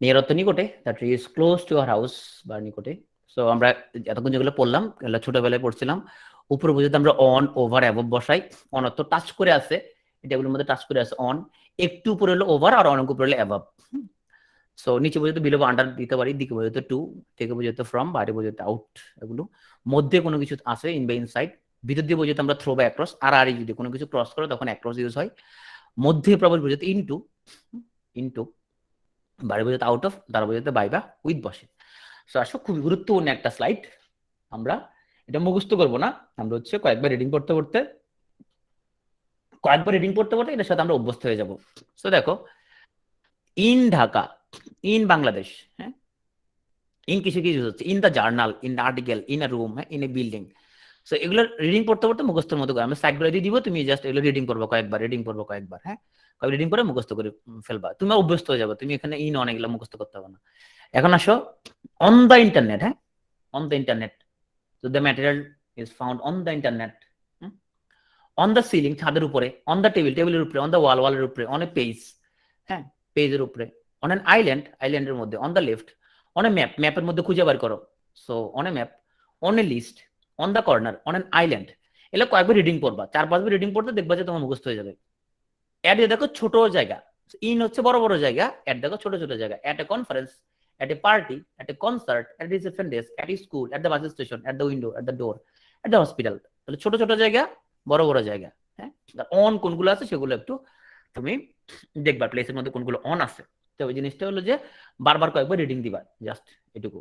নিয়ার অর্থ নিকটে, that is close to our house বা নিকটে। সো আমরা এতক্ষণ যেগুলো পড়লাম, এগুলো ছোটবেলায় পড়ছিলাম, উপরে বুঝতে আমরা অন, ওভার, অ্যাবভ বসাই। অন অর্থ টাচ করে আছে, এটাগুলোর মধ্যে টাচ করে আছে অন, একটু উপরে হলো ওভার, আর অনেক উপরে হলো অ্যাবভ। সো নিচে বুঝতে বিলো বা আন্ডার দিতে পারি, দিকে বুঝতে টু, থেকে বুঝতে ফ্রম, বাইরে বুঝতে আউট, এগুলো। মধ্যে কোনো কিছু আছে ইন বা ইনসাইড, ভিতর দিয়ে বুঝতে আমরা থ্রো বা অ্যাক্রস, আর যদি কোনো কিছু ক্রস করে তখন অ্যাক্রস ইউজ হয়। মধ্যে প্রবল বুঝতে ইনটু, ইনটু, বাইরে বুঝতে আউট অফ, দ্বারা বুঝতে বাই বা উইথ বসে। সো আসো খুবই গুরুত্বপূর্ণ একটা স্লাইড, আমরা এটা মুখস্থ করবো না, আমরা হচ্ছে কয়েকবার রিডিং পড়তে পড়তে, এটার সাথে আমরা অভ্যস্ত হয়ে যাব। সো দেখো, ইন ঢাকা, ইন বাংলাদেশ, হ্যাঁ, ইন কিছু কিছু হচ্ছে, in the journal, in article, in a room, হ্যাঁ, ইন এ বিল্ডিং। সো এগুলো রিডিং পড়তে পড়তে মুখস্থের মতো করে আমরা সাইডগুলো দিয়ে দিব, তুমি জাস্ট এগুলো রিডিং করবো কয়েকবার, হ্যাঁ, রিডিং করে মুখস্থ করে ফেলবা, তুমি অভ্যস্ত হয়ে যাবে, তুমি এখানে ইন অনেকগুলো মুখস্থ করতে হবে না। এখন আসো অন দ্য ইন্টারনেট, হ্যাঁ, on the internet, so the material is found on the internet, on the ceiling, ছাদের উপরে, on the table, টেবিলের উপরে, on the wall, ওয়ালের উপরে, on a page, হ্যাঁ, পেজের উপরে, on an island, আইল্যান্ডের মধ্যে, on the left, on a map, ম্যাপের মধ্যে খুঁজে বার করো, so on a map, on a list, on the corner, on an island। এগুলো কয়েকবার রিডিং পড়বা, 4-5 বার রিডিং পড়তে দেখবা যে তোমার মুখস্থ হয়ে যাবে। অ্যাড দেখো ছোট জায়গা, ইন হচ্ছে বড় বড় জায়গা, অ্যাড দেখো ছোট ছোট জায়গা, at a conference, at a party, at a concert, at a reception desk, at a school, at the bus station, at the window, at the door, at the hospital। তাহলে ছোট ছোট জায়গা, বড় বড় জায়গা, হ্যাঁ, অন কোনগুলো আছে সেগুলো একটু তুমি দেখবা, প্লেসের মধ্যে কোনগুলো অন আছে। তো ওই জিনিসটা হলো যে বারবার কয়েকবার রিডিং দিবা, জাস্ট এটুকু।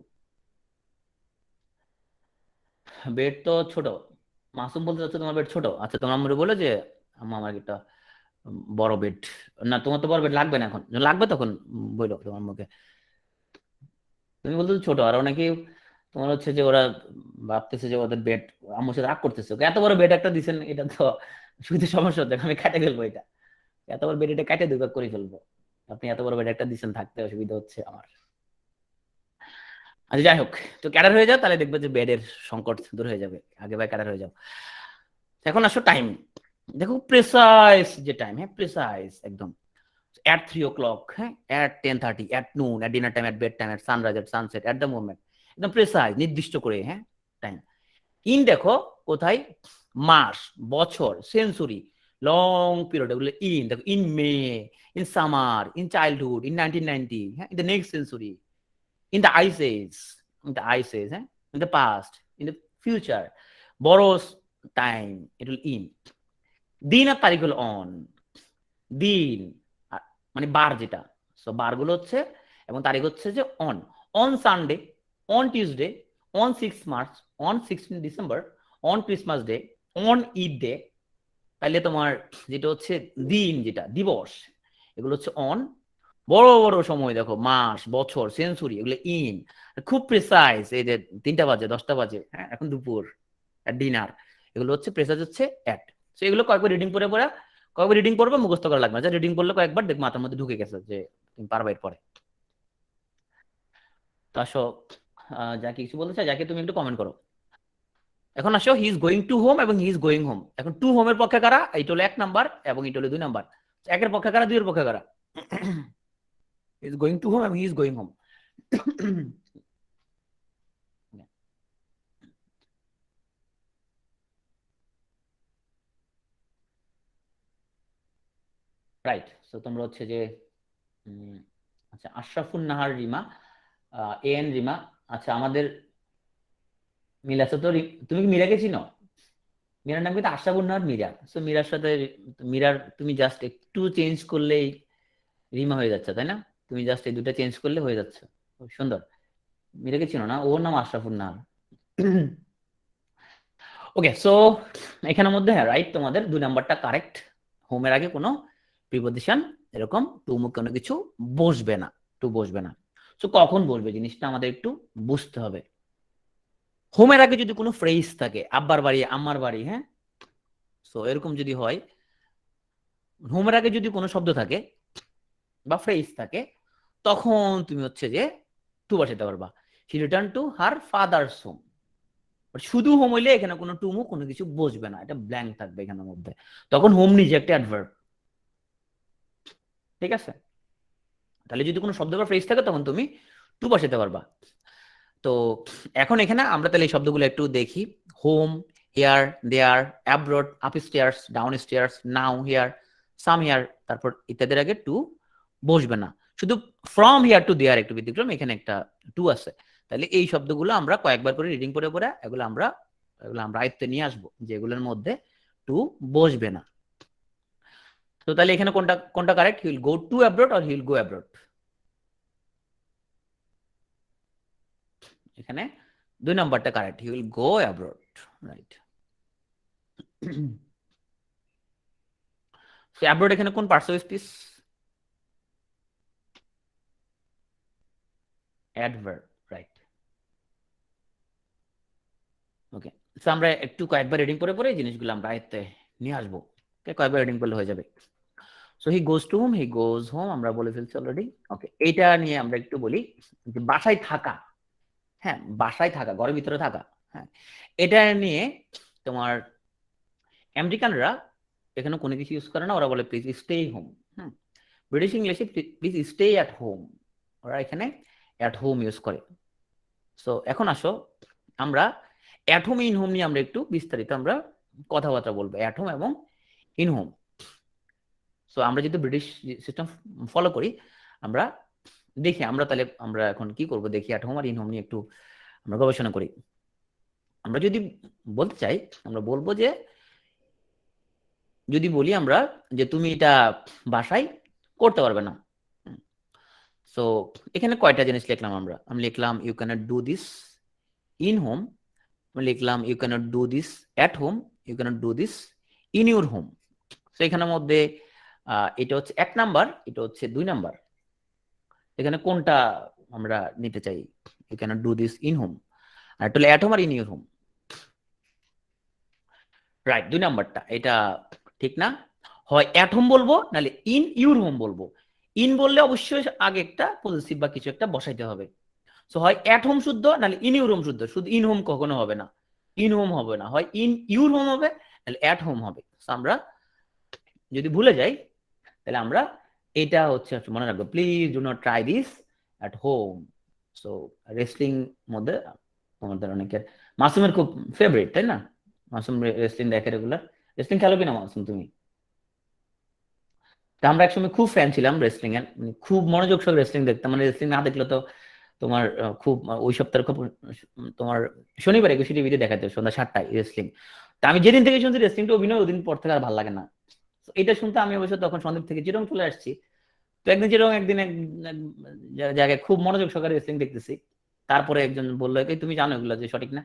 বেড তো ছোট, মাসুম বলতে চাচ্ছ তোমার বেড ছোট, আচ্ছা তোমার আমরা বলো যে আমার একটা বড় বেড, না তোমার তো বড় বেড লাগবে না, এখন লাগবে তখন বলো তোমার মুখে, তুমি বলতো ছোট। আর অনেকে তোমার হচ্ছে যে ওরা ভাবতেছে যে ওদের বেড, আমার সাথে রাগ করতেছে, এত বড় বেড একটা দিচ্ছেন, এটা তো শুধু সমস্যা হচ্ছে, আমি কেটে ফেলবো এটা, এত বড় বেড এটা কেটে দুই ভাগ করে ফেলবো, আপনি এত বড় বেড একটা দিচ্ছেন, থাকতে অসুবিধা হচ্ছে আমার। আচ্ছা যাই হোক, তো ক্যাডার হয়ে যাও, তাহলে দেখবে যে বেডের সংকট দূর হয়ে যাবে, আগে ভাই ক্যাডার হয়ে যাও। এখন আসো টাইম, দেখো প্রেসাইজ যে টাইম, হ্যাঁ প্রেসাইজ একদম, at 3 o'clock, হ্যাঁ, at 10:30, at noon, at dinner time, at bed time, at sunrise, at sunset, at the moment, একদম প্রেসাইজ, নির্দিষ্ট করে, হ্যাঁ, টাইম। ইন দেখো কোথায়, মাস, বছর, সেঞ্চুরি, লং পিরিয়ড, এগুলো ইন দেখো, in May, in summer, in childhood, in 1990, হ্যাঁ, in the next century, in the ice age, হ্যাঁ, in the past, in the future, বড় টাইম, ইট উইল ইন। দিন আর তারিখ হলো অন, দিন মানে বার যেটা, সো বারগুলো হচ্ছে এবং তারিখ হচ্ছে যে on, on Sunday, on Tuesday, on 6 March, on 16 December, on Christmas day, on Eid day. তাহলে তোমার যেটা হচ্ছে দিন, যেটা দিবস, এগুলো হচ্ছে অন। বড় বড় সময় দেখো, মাস, বছর, সেঞ্চুরি, এগুলো ইন। খুব প্রেসাইজ, এই যে 3টা বাজে, 10টা বাজে, হ্যাঁ, এখন দুপুর, ডিনার, এগুলো হচ্ছে প্রেসাইজ হচ্ছে অ্যাট। সো এগুলো কয়েকবার রিডিং পড়ে পড়ে, কয়েকবার রিডিং পড়বে, মুখস্থ করা লাগবে না, রিডিং পড়লে কয়েকবার দেখ মাথার মধ্যে ঢুকে গেছে যে তুমি পারবা এরপরে। তো আসো, যাকে কিছু বলতে চাই, যাকে তুমি একটু কমেন্ট করো। এখন আসো, he is going to home এবং হি ইজ গোয়িং হোম। এখন টু হোমের পক্ষে কারা, এইটা হলো 1 নাম্বার এবং এটা হলো 2 নাম্বার। একের পক্ষে কারা, 2 এর পক্ষে কারা, ইজ গোয়িং টু হোম এবং he is going home. Right. So তোমরা হচ্ছে যে আচ্ছা, আশরাফুন নাহার রিমা, এ এন রিমা। আচ্ছা, আমাদের মিল আছে তো, তুমি কি মীরাকে চিনো? মীরার নাম কিন্তু আশরাফুন নাহার মীরা। সো মীরার সাথে, মীরার তুমি জাস্ট একটু চেঞ্জ করলেই রিমা হয়ে যাচ্ছে, তাই না? তুমি জাস্ট এই দুটা চেঞ্জ করলে হয়ে যাচ্ছে। খুব সুন্দর। মীরাকে চিনো না? ওর নাম আশরাফুন নাহার। ওকে, সো এখানের মধ্যে হ্যাঁ রাইট, তোমাদের 2 নাম্বারটা কারেক্ট। হোমের আগে কোনো প্রিপজিশন এরকম টু মুখ কোনো কিছু বসবে না, টু বসবে না। সো কখন বসবে জিনিসটা আমাদের একটু বুঝতে হবে। হোমের আগে যদি কোনো ফ্রেজ থাকে, আব্বার বাড়ি, আম্মার বাড়ি, হ্যাঁ, সো এরকম যদি হয়, হোমের আগে যদি কোনো শব্দ থাকে বা ফ্রেজ থাকে, তখন তুমি হচ্ছে যে টু বসাতে পারবা। He return to her father's home. শুধু হোম হইলে এখানে কোনো টু মুখ কোনো কিছু বসবে না, এটা ব্ল্যাঙ্ক থাকবে এখানের মধ্যে। তখন হোম নিজে একটা অ্যাডভার্ব, ঠিক আছে? তাহলে যদি কোনো শব্দ বা ফ্রেজ থাকে তখন তুমি টু বসাতে পারবা। তো এখন এখানে আমরা তাহলে এই শব্দগুলো একটু দেখি। Home, here, there, abroad, upstairs, downstairs, now, here, some here, তারপর ইত্যাদির আগে টু বসবে না। শুধু ফ্রম হিয়ার টু দেয়ার একটু ব্যতিক্রম, এখানে একটা টু আছে। তাহলে এই শব্দগুলো আমরা কয়েকবার করে রিডিং করে পরে এগুলো আমরা আয়ত্তে নিয়ে আসবো, যে এগুলোর মধ্যে টু বসবে না। তো তাহলে এখানে কোনটা কোনটা correct? He will go to abroad or he will go abroad? এখানে 2 নাম্বারটা correct, he will go abroad, right. So abroad এখানে কোন parts of speech? Adverb, right. Okay, so আমরা একটু কয়েকবার রিডিং পরে পরে এই জিনিসগুলো আমরা আয়ত্তে নিয়ে আসবো। ওকে, কয়েকবার রিডিং করলে হয়ে যাবে। So he goes to home, he goes home আমরা বলে ফেলছি অলরেডি। ওকে, এইটা নিয়ে আমরা একটু বলি যে বাসায় থাকা, হ্যাঁ, বাসায় থাকা, ঘরের ভিতরে থাকা, হ্যাঁ, এটা নিয়ে তোমার আমেরিকানরা এখানে কোনো কিছু ইউজ করে না, ওরা বলে please stay home. Hmm, British ইংলিশে প্লিজ স্টে অ্যাট হোম, ওরা এখানে অ্যাট হোম ইউজ করে। সো এখন আসো, আমরা অ্যাট হোম, ইন হোম নিয়ে আমরা একটু বিস্তারিত আমরা কথাবার্তা বলবো, অ্যাট হোম এবং ইন হোম। সো আমরা যদি ব্রিটিশ সিস্টেম ফলো করি, আমরা দেখি আমরা তাহলে আমরা এখন কি করব, দেখি অ্যাট হোম আর ইন হোম নিয়ে একটু আমরা গবেষণা করি। আমরা যদি বলতে চাই, আমরা বলবো যে, যদি বলি আমরা যে তুমি এটা বাসায় করতে পারবে না। সো এখানে কয়টা জিনিস লিখলাম আমরা? আমি লিখলাম you cannot do this in home, আমি লিখলাম you cannot do this at home, you cannot do this in your home. So এখানের মধ্যে এটা হচ্ছে 1 নাম্বার, এটা হচ্ছে 2 নাম্বার। এখানে কোনটা আমরা নিতে চাই? You cannot do this in home, আর এটা হলো অ্যাট হোম আর ইন ইউর হোম, রাইট। 2 নাম্বারটা এটা ঠিক না, হয় অ্যাট হোম বলবো নাহলে ইন ইউর হোম বলবো। ইন বললে অবশ্যই আগে একটা পজিটিভ বা কিছু একটা বসাইতে হবে। সো হয় অ্যাট হোম শুদ্ধ নাহলে ইন ইউর হোম শুদ্ধ, শুধু ইন হোম কখনো হবে না, ইন হোম হবে না, হয় ইন ইউর হোম হবে নাহলে অ্যাট হোম হবে। সো আমরা যদি ভুলে যাই তাহলে আমরা এটা হচ্ছে মনে রাখবে, please do not try this at home. So wrestling মধ্যে তোমাদের অনেকের, মাসুমের খুব ফেভারিট তাই না? মাসুম রেসলিং দেখে রেগুলার। রেসলিং খেলো কিনা মাসুম তুমি? তা আমরা একসময় খুব ফ্যান ছিলাম রেসলিং এর, মানে খুব মনোযোগ সহ রেসলিং দেখতাম, মানে রেসলিং না দেখলে তো তোমার খুব ওই সপ্তাহের খুব তোমার শনিবার 21 টিভিতে দেখাতো সন্ধ্যা 7টায় রেসলিং। তা আমি যেদিন থেকে শুনছি রেসলিংটা অভিনয়, ওদিন পর থেকে আর ভালো লাগে না। তো এটা শুনতে আমি অবশ্য তখন সন্দ্বীপ থেকে চিরং চলে আসছি। তো একদিন চিরং একদিন জায়গায় খুব মনোযোগ সহকারে রেসলিং দেখতেছি, তারপরে একজন বললো, এই তুমি জানো এগুলো যে সঠিক না?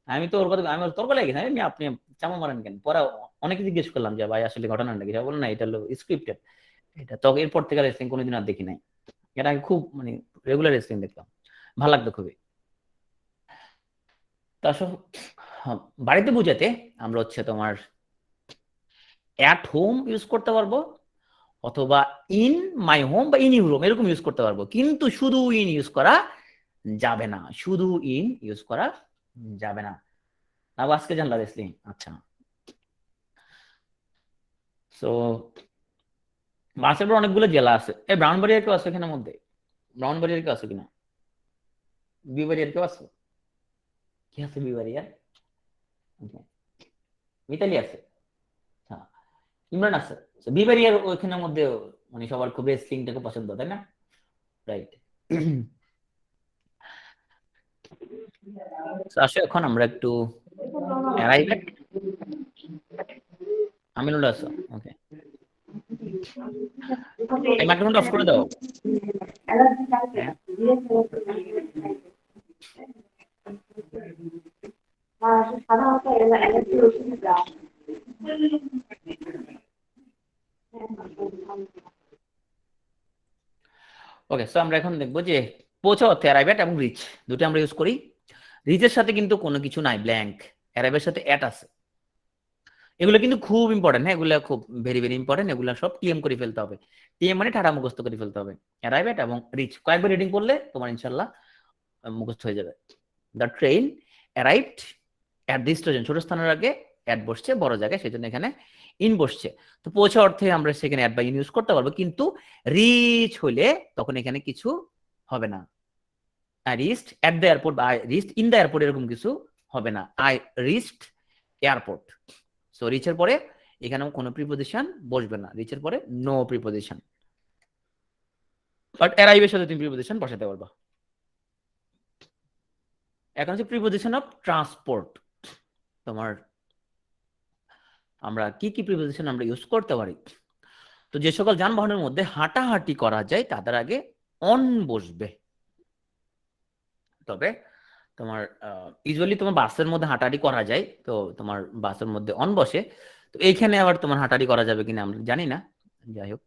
আমি তো ওর কথা, আমি তর্ক লেগে গেছি, আমি আপনি চামা মারেন কেন? পরে অনেকে জিজ্ঞেস করলাম যে ভাই আসলে ঘটনাটা কি, বললো না এটা হলো স্ক্রিপ্টেড। এটা তো এরপর থেকে রেসলিং কোনোদিন আর দেখি নাই। এটা আগে খুব মানে রেগুলার রেসলিং দেখতাম, ভালো লাগতো খুবই। তা আসলে বাড়িতে বুঝাতে আমরা হচ্ছে তোমার অ্যাট হোম ইউজ করতে পারবো, অথবা ইন মাই হোম বা ইন ইউর হোম এরকম ইউজ করতে পারবো, কিন্তু শুধু ইন ইউজ করা যাবে না, শুধু ইন ইউজ করা যাবে না। আজকে জানলা রেসলিং, আচ্ছা। সো বাসের অনেকগুলো জেলা আছে, এই ব্রাউনবাড়িয়ার কেউ আছে এখানের মধ্যে? ব্রাউনবাড়িয়ার কেউ আছে কিনা? বিবাড়িয়ার কেউ আছে? কি আছে বিবাড়িয়ার? Okay. মিতালি আছে, হ্যাঁ। ইমরান আছে। So, বিবাড়িয়ার ওইখানের মধ্যে মানে সবার খুব রেসলিংটাকে পছন্দ তাই না? রাইট। আসলে এখন আমরা একটু অ্যারাইভেট, আমিনুল আছো, ওকে। এই মাইক্রোফোনটা অফ করে দাও। ওকে, সো আমরা এখন দেখবো যে পৌঁছা অর্থে অ্যারাইভেট এবং রিচ দুটো আমরা ইউজ করি। রিচের সাথে কিন্তু কোনো কিছু নাই, ব্ল্যাঙ্ক। অ্যারাইভের সাথে অ্যাট আছে। এগুলো কিন্তু খুব ইম্পর্টেন্ট, হ্যাঁ, এগুলো খুব ভেরি ভেরি ইম্পর্টেন্ট, এগুলো সব টিএম করে ফেলতে হবে। টিএম মানে ঠাড়া মুখস্থ করে ফেলতে হবে। অ্যারাইভেট এবং রিচ কয়েকবার রিডিং করলে তোমার ইনশাল্লাহ মুখস্থ হয়ে যাবে। The train arrived at this station, ছোট স্থানের আগে অ্যাট বসছে, বড় জায়গায় সেজন্য এখানে ইন বসছে। তো পৌঁছা অর্থে আমরা সেখানে অ্যাট বা ইন ইউজ করতে পারবো, কিন্তু রিচ হলে তখন এখানে কিছু হবে না। রিচড অ্যাট দ্য এয়ারপোর্ট বা রিচড ইন দ্য এয়ারপোর্ট এরকম কিছু হবে না। I reached airport. সো রিচের পরে এখানে কোনো প্রিপোজিশন বসবে না, রিচের পরে নো প্রিপোজিশন। বাট অ্যারাইভের সাথে তুমি প্রিপোজিশন বসাতে পারবা। এখন হচ্ছে প্রিপোজিশন অফ ট্রান্সপোর্ট। তোমার আমরা কি কি প্রিপোজিশন আমরা ইউজ করতে পারি? তো যে সকল যানবাহনের মধ্যে হাঁটাহাঁটি করা যায় তাদের আগে অন বসবে। তবে তোমার ইউজুয়ালি তোমার বাসের মধ্যে হাঁটাহাঁটি করা যায়, তো তোমার বাসের মধ্যে অন বসে। তো এইখানে আবার তোমার হাঁটাহাঁটি করা যাবে কিনা আমরা জানি না, যাই হোক।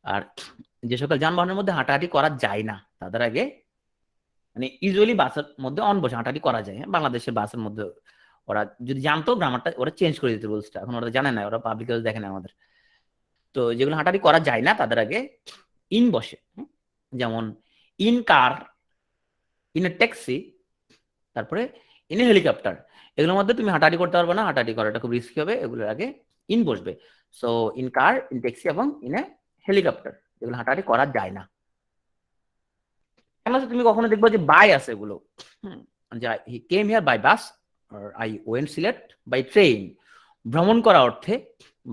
আর যে সকল যানবাহনের মধ্যে হাঁটাহাঁটি করা যায় না তাদের আগে, মানে ইউজুয়ালি বাসের মধ্যে অন বসে হাঁটাহাঁটি করা যায়, হ্যাঁ, বাংলাদেশের বাসের মধ্যে ওরা যদি জানতো গ্রামারটা ওরা চেঞ্জ করে দিত রুলসটা, এখন ওরা জানে না, ওরা পাবলিক দেখে না আমাদের। তো যেগুলো হাঁটাহাঁটি করা যায় না তাদের আগে ইন বসে, যেমন in car, in a taxi, তারপরে ইন এ হেলিকপ্টার। এগুলোর মধ্যে তুমি হাঁটাহাঁটি করতে পারবে না, হাঁটাহাঁটি করাটা খুব রিস্কি হবে, এগুলোর আগে ইন বসবে। So in car, in taxi এবং ইন এ হেলিকপ্টার, এগুলো হাঁটাহাঁটি করা যায় না। তুমি কখনো দেখবো যে বাই আছে এগুলো, যে he came here by bus, I went Sylhet by train. ভ্রমণ করা অর্থে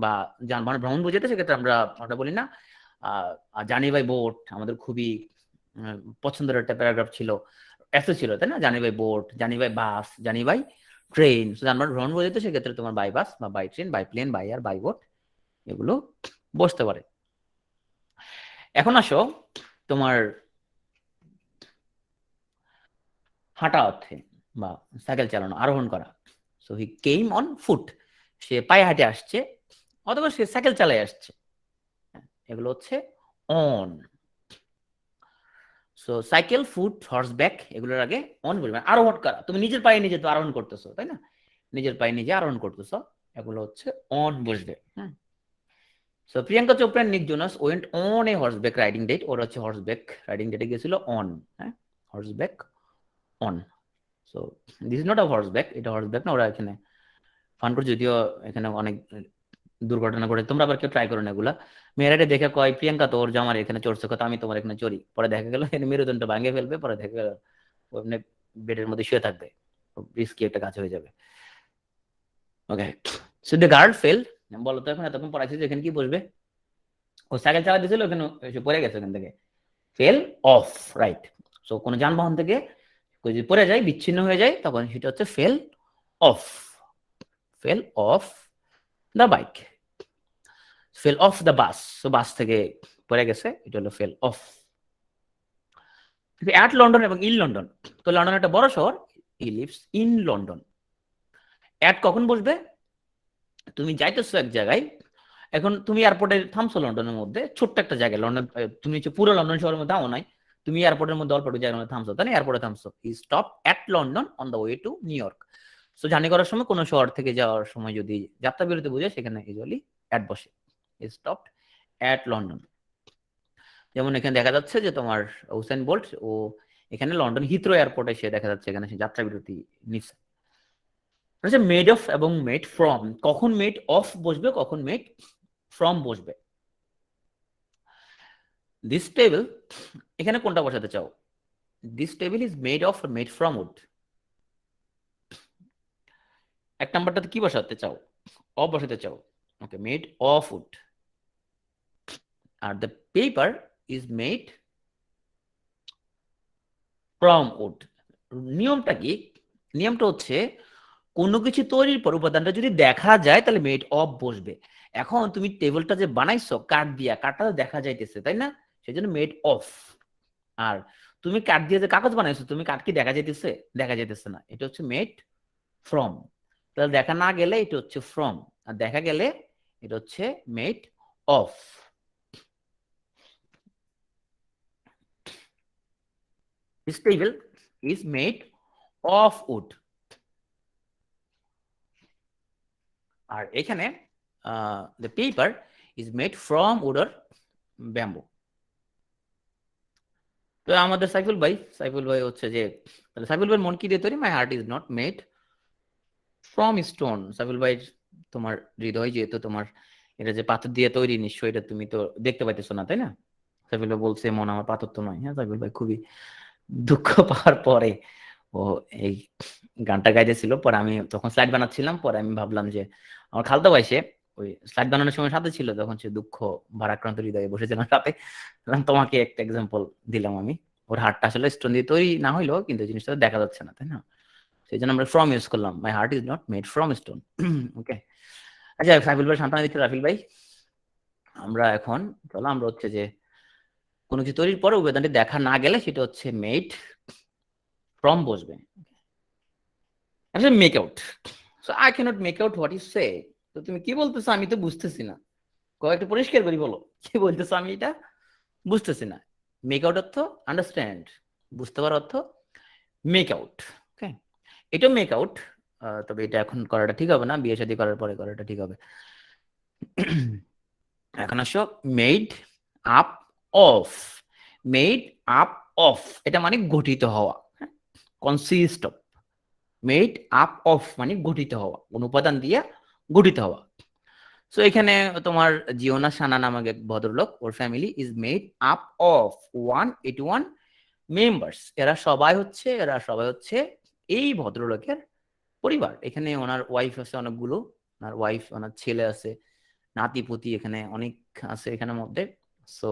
বা যানবাহন ভ্রমণ বোঝাতে সেক্ষেত্রে আমরা বলি না জানি বাই বোট, আমাদের খুবই পছন্দের একটা প্যারাগ্রাফ ছিল, এসে ছিল তাই না, জানি বাই বোট, জানি বাই বাস, জানি বাই ট্রেন। যানবাহন ভ্রমণ বোঝাতে সেক্ষেত্রে তোমার বাই বাস বা by train, by plane, by air, by boat এগুলো বসতে পারে। এখন আসো তোমার হাঁটা অর্থে বা সাইকেল চালানো, আরোহণ করা। So he came on foot, সে পায়ে হাঁটে আসছে অথবা সে সাইকেল চালায় আসছে, এগুলো হচ্ছে অন। সো সাইকেল, ফুট, হর্সব্যাক এগুলোর আগে অন বলবে। আরোহণ করা, তুমি নিজের পায়ে নিজে তো আরোহণ করতেছো তাই না, নিজের পায়ে নিজে আরোহণ করতেছো, এগুলো হচ্ছে অন বসবে। So Priyanka Chopra, Nick Jonas went on a horseback riding date, ওরা হচ্ছে হর্সব্যাক রাইডিং ডেটে গিয়েছিল অন, হ্যাঁ, horseback on. So this is not a horseback, এটা হর্সব্যাক না, ওরা এখানে ফান করে, যদিও এখানে অনেক দুর্ঘটনা ঘটে, তোমরা আবার কেউ ট্রাই করো না এগুলা। মেয়েরা দেখে কয় প্রিয়াঙ্কা তো ওর জামার এখানে চড়ছে, কথা আমি তোমার এখানে চড়ি, পরে দেখা গেল এখানে মেরুদণ্ড ভাঙে ফেলবে, পরে দেখা গেল ওখানে বেডের মধ্যে শুয়ে থাকবে, রিস্কি একটা কাজ হয়ে যাবে। ওকে, সো দ্য গার্ল ফেল, বলো তো এখন এতক্ষণ পড়াইছি যে এখানে কি বসবে? ও সাইকেল চালা দিয়েছিল, ওখানে এসে পড়ে গেছে ওখান থেকে, ফেল অফ, রাইট। সো কোনো যানবাহন থেকে যদি পড়ে যায়, বিচ্ছিন্ন হয়ে যায়, তখন সেটা হচ্ছে fell off, fell off the bike, fell off the bus, so bus থেকে পড়ে গেছে, এটা হলো ফেল অফ। অ্যাট লন্ডন এবং ইন লন্ডন, তো লন্ডন একটা বড় শহর, he lives in London. At কখন বসবে? তুমি যাইতেছো এক জায়গায়, এখন তুমি এয়ারপোর্টে থামছো লন্ডনের মধ্যে, ছোট্ট একটা জায়গায় লন্ডন, তুমি হচ্ছে পুরো লন্ডন শহরের মধ্যে নাও নাই, তুমি এয়ারপোর্টের মধ্যে অল্প একটু জায়গার মধ্যে থামছো, তাই না? এয়ারপোর্টে থামছো, he stop at London on the way to New York. So journey করার সময় কোনো শহর থেকে যাওয়ার সময় যদি যাত্রা বিরতি বোঝে, সেখানে ইউজুয়ালি অ্যাট বসে, হি স্টপড অ্যাট লন্ডন। যেমন এখানে দেখা যাচ্ছে যে তোমার উসেন বোল্ট, ও এখানে লন্ডন হিথ্রো এয়ারপোর্টে সে দেখা যাচ্ছে এখানে সে যাত্রা বিরতি নিচ্ছে। মেড অফ এবং মেড ফ্রম, কখন মেড অফ বসবে, কখন মেড ফ্রম বসবে? দিস টেবিল, এখানে কোনটা বসাতে চাও? This table is made of made from wood. এক নাম্বারটাতে কি বসাতে চাও? অফ বসাতে চাও, ওকে, মেড অফ উড। আর the paper is made from wood. নিয়মটা কি? নিয়মটা হচ্ছে কোনো কিছু তৈরির পর উপাদানটা যদি দেখা যায়, তাহলে মেড অফ বসবে। এখন তুমি টেবিলটা যে বানাইছো কাঠ দিয়া, কাঠটা দেখা যাইতেছে, তাই না? সেই জন্য মেড অফ। আর তুমি কাঠ দিয়ে যে কাগজ বানাইছো, তুমি কাঠ কি দেখা যাইতেছে? দেখা যাইতেছে না, এটা হচ্ছে মেড ফ্রম। তাহলে দেখা না গেলে এটা হচ্ছে ফ্রম, আর দেখা গেলে এটা হচ্ছে made of. This table is made of wood. আর এখানে the paper is made from wood or bamboo. তো আমাদের সাইফুল ভাই হচ্ছে যে, তাহলে সাইফুল ভাইয়ের মন কি দিয়ে তৈরি? মাই heart is not made from stone. Saiful ভাই, তোমার হৃদয় যেহেতু তোমার এটা যে পাথর দিয়ে তৈরি, নিশ্চয়ই এটা তুমি তো দেখতে পাইতেছো না, তাই না? সাইফুল ভাই বলছে মন আমার পাথর তো নয়। হ্যাঁ, সাইফুল ভাই খুবই দুঃখ পাওয়ার পরে ও এই গানটা গাইতেছিল, পরে আমি তখন স্লাইড বানাচ্ছিলাম, পরে আমি ভাবলাম যে আমার খালতো ভাই সে ওই স্লাইড বানানোর সময় সাথে ছিল, তখন সে দুঃখ ভারাক্রান্ত হৃদয়ে বসেছিলাম সাথে, তোমাকে একটা এক্সাম্পল দিলাম আমি। ওর হার্টটা আসলে স্টোন দিয়ে তৈরি না হইলো, কিন্তু জিনিসটা দেখা যাচ্ছে না, তাই না? সেই জন্য আমরা ফ্রম ইউজ করলাম, my heart is not made from stone. Okay, আচ্ছা সাইফুল ভাই সান্ত্বনা দিচ্ছে, রাফিল ভাই আমরা এখন চলো, আমরা হচ্ছে যে কোনো কিছু তৈরির পরে উপাদানটি দেখা না গেলে সেটা হচ্ছে মেড ফ্রম বসবে। Make out, so I cannot make out what you say. তো তুমি কি বলতেছো আমি তো বুঝতেছি না, কয়েকটা পরিষ্কার করি বলো কি বলতেছো, আমি এটা বুঝতেছি না। মেক আউট অর্থ আন্ডারস্ট্যান্ড, বুঝতে পারার অর্থ মেক আউট। ওকে, এটা মেক আউট, তবে এটা এখন করাটা ঠিক হবে না, বিয়ে শাদী করার পরে করাটা ঠিক হবে। এখন আসো made up of. Made up of এটা মানে গঠিত হওয়া, consist of. Made up of মানে গঠিত হওয়া, কোন উপাদান দিয়ে গঠিত হওয়া। সো এখানে তোমার জিওনা সানা নামক এক ভদ্রলোক, ওর family is made up of 181 members. এরা সবাই হচ্ছে এই ভদ্রলোকের পরিবার। এখানে ওনার ওয়াইফ আছে অনেকগুলো, ওনার ওয়াইফ, ওনার ছেলে আছে, নাতিপুতি এখানে অনেক আছে এখানের মধ্যে। So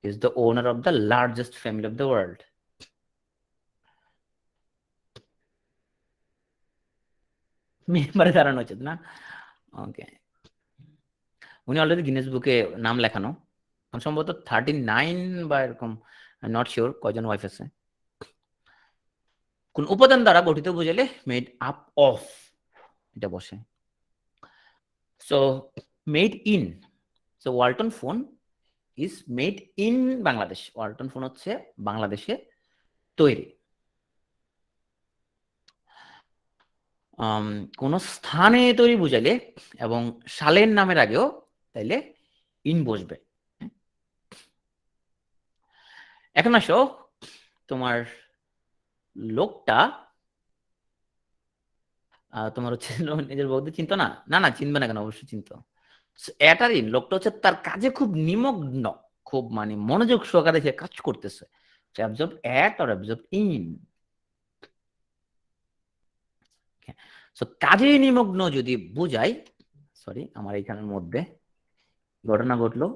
is the owner of the largest family of the world. মেম্বারে দাঁড়ানো উচিত না? ওকে, উনি অলরেডি গিনেস বুকে নাম লেখানো, সম্ভবত 39 বা এরকম, নট শিওর কয়জন ওয়াইফ আছে। কোন উপাদান দ্বারা গঠিত বুঝালে মেড আপ অফ এটা বসে। So made in, so Walton phone is made in Bangladesh. Walton phone হচ্ছে বাংলাদেশে তৈরি। কোন স্থানে তৈরি বুঝাইলে এবং সালের নামের আগেও তাইলে ইন বসবে। এখন আসো, তোমার লোকটা তোমার হচ্ছে নিজের বৌদি চিনতো না, না না চিনবে না কেন, অবশ্যই চিনতো। অ্যাট আর ইন লোকটা হচ্ছে তার কাজে খুব নিমগ্ন, খুব মানে মনোযোগ সহকারে সে কাজ করতেছে। অ্যাবজর্ব অ্যাট আর অ্যাবজর্ব ইন। সো কাজে নিমগ্ন যদি বোঝাই, সরি আমার এইখানের মধ্যে ঘটনা ঘটলো,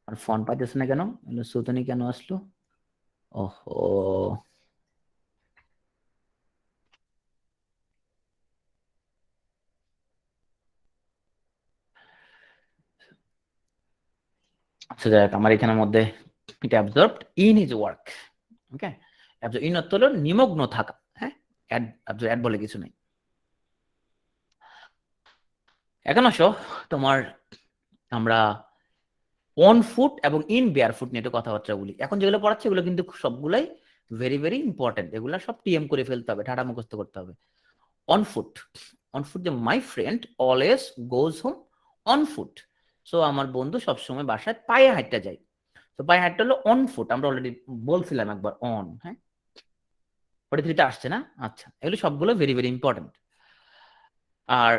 আর ফোন পাইতেছে না কেন, সুতনি কেন আসলো, ওহো। আচ্ছা যাই হোক, আমার এখানের মধ্যে এটা absorbed in his work. Okay, absorb in অর্থ হলো নিমগ্ন থাকা। হ্যাঁ, অ্যাবজর্ব অ্যাড বলে কিছু নেই। এখন আসো তোমার আমরা অন ফুট এবং ইন বেয়ার ফুট নিয়ে কথাবার্তা বলি। এখন যেগুলো পড়াচ্ছে এগুলো কিন্তু সবগুলাই ভেরি ভেরি ইম্পর্টেন্ট, এগুলো সব টিএম করে ফেলতে হবে, ঠাটা মুখস্থ করতে হবে। অন ফুট, অন ফুট, যে my friend always goes home on foot. So আমার বন্ধু সবসময় বাসায় পায়ে হাঁটতে যায়। তো পায়ে হাঁটতে হলো অন ফুট, আমরা অলরেডি বলছিলাম একবার অন। হ্যাঁ, 43তে আসছে না? আচ্ছা, এগুলো সবগুলো ভেরি ভেরি ইম্পর্টেন্ট। আর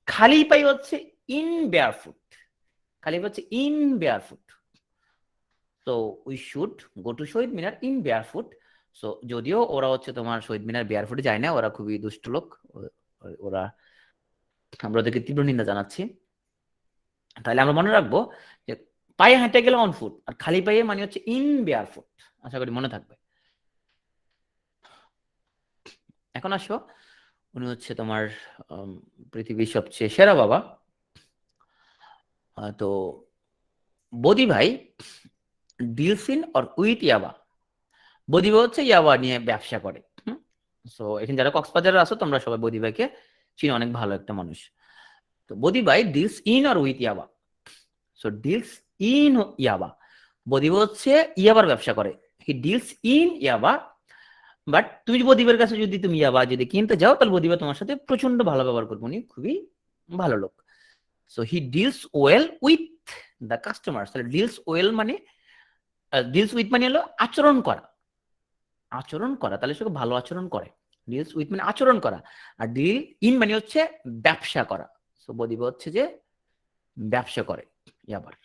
খালি পায়ে হচ্ছে ইন বেয়ার ফুট, খালি পায়ে হচ্ছে ইন বেয়ার ফুট। তো we should go to Shaheed Minar in bare foot. So যদিও ওরা হচ্ছে তোমার শহীদ মিনার বেয়ার ফুটে যায় না, ওরা খুবই দুষ্ট লোক, ওরা, আমরা ওদেরকে তীব্র নিন্দা জানাচ্ছি। তাহলে আমরা মনে রাখবো যে পায়ে হেঁটে গেলে অন ফুট, আর খালি পায়ে মানে হচ্ছে ইন বেয়ার ফুট। আশা করি মনে থাকবে। এখন আসো, উনি হচ্ছে তোমার পৃথিবীর সবচেয়ে সেরা বাবা। তো বদি ভাই ডিলস ইন অর উইথ ইয়াবা। বদি ভাই হচ্ছে ইয়াবা নিয়ে ব্যবসা করে। সো এখানে যারা কক্সবাজারে আছো তোমরা সবাই বদি ভাইকে চিনো, অনেক ভালো একটা মানুষ। তো বদি ভাই ডিলস ইন অর উইথ ইয়াবা। সো ডিলস ইন ইয়াবা, বদি ভাই হচ্ছে ইয়াবার ব্যবসা করে। হি ডিলস ইন ইয়াবা। বাট তুমি বদিবের কাছে যদি তুমি ইয়াবা যদি কিনতে যাও, তাহলে বদিবা তোমার সাথে প্রচন্ড ভালো ব্যবহার করবে, উনি খুবই ভালো লোক। So he deals well with the customer. তাহলে ডিলস ওয়েল মানে, ডিলস উইথ মানে হলো আচরণ করা, আচরণ করা, তাহলে সে ভালো আচরণ করে। ডিলস উইথ মানে আচরণ করা, আর ডিল ইন মানে হচ্ছে ব্যবসা করা। সো বদিবা হচ্ছে যে ব্যবসা করে ইয়াবার।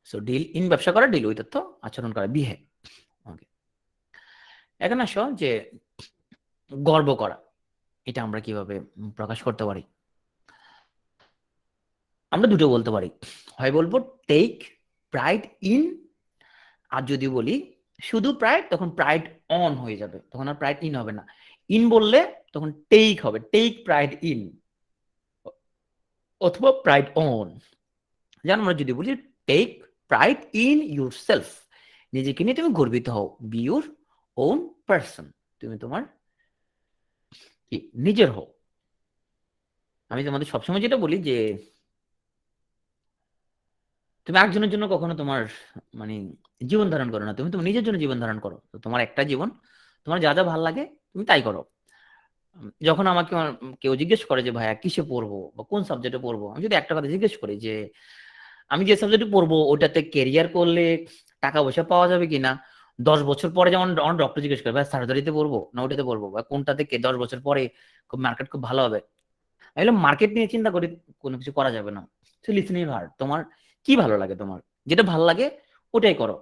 সো ডিল ইন ব্যবসা করা, ডিল উইথ অর্থ আচরণ করা, বিহেভ। ওকে, এখন আসো যে গর্ব করা, এটা আমরা কিভাবে প্রকাশ করতে পারি? আমরা দুটো বলতে পারি, হয় বলবো টেক প্রাইড ইন, আর যদি বলি শুধু প্রাইড তখন প্রাইড অন হয়ে যাবে, তখন আর প্রাইড ইন হবে না। ইন বললে তখন টেক হবে, টেক প্রাইড ইন, অথবা প্রাইড অন। যেমন আমরা যদি বলি take pride in yourself, নিজেকে নিয়ে তুমি গর্বিত হও, বি ইউর ওন পার্সন, তুমি তোমার কি নিজের হও। আমি তোমাদের সবসময় যেটা বলি যে তুমি একজনের জন্য কখনো তোমার মানে জীবন ধারণ করো না, তুমি তোমার নিজের জন্য জীবন ধারণ করো। তো তোমার একটা জীবন, তোমার যা যা ভালো লাগে তুমি তাই করো। যখন আমাকে কেউ জিজ্ঞেস করে যে ভাইয়া কিসে পড়বো বা কোন সাবজেক্টে পড়বো, আমি যদি একটা কথা জিজ্ঞেস করি যে আমি যে সাবজেক্টে পড়বো ওটাতে কেরিয়ার করলে টাকা পয়সা পাওয়া যাবে কিনা, 10 বছর পরে যেমন ডক্টর জিজ্ঞেস করে ভাই সার্জারিতে পড়বো না ওটাতে পড়বো, বা কোনটাতে 10 বছর পরে খুব মার্কেট খুব ভালো হবে, আমি বললাম মার্কেট নিয়ে চিন্তা করি কোনো কিছু করা যাবে না। লিসনিং হার্ড, তোমার কি ভালো লাগে, তোমার যেটা ভালো লাগে ওটাই করো।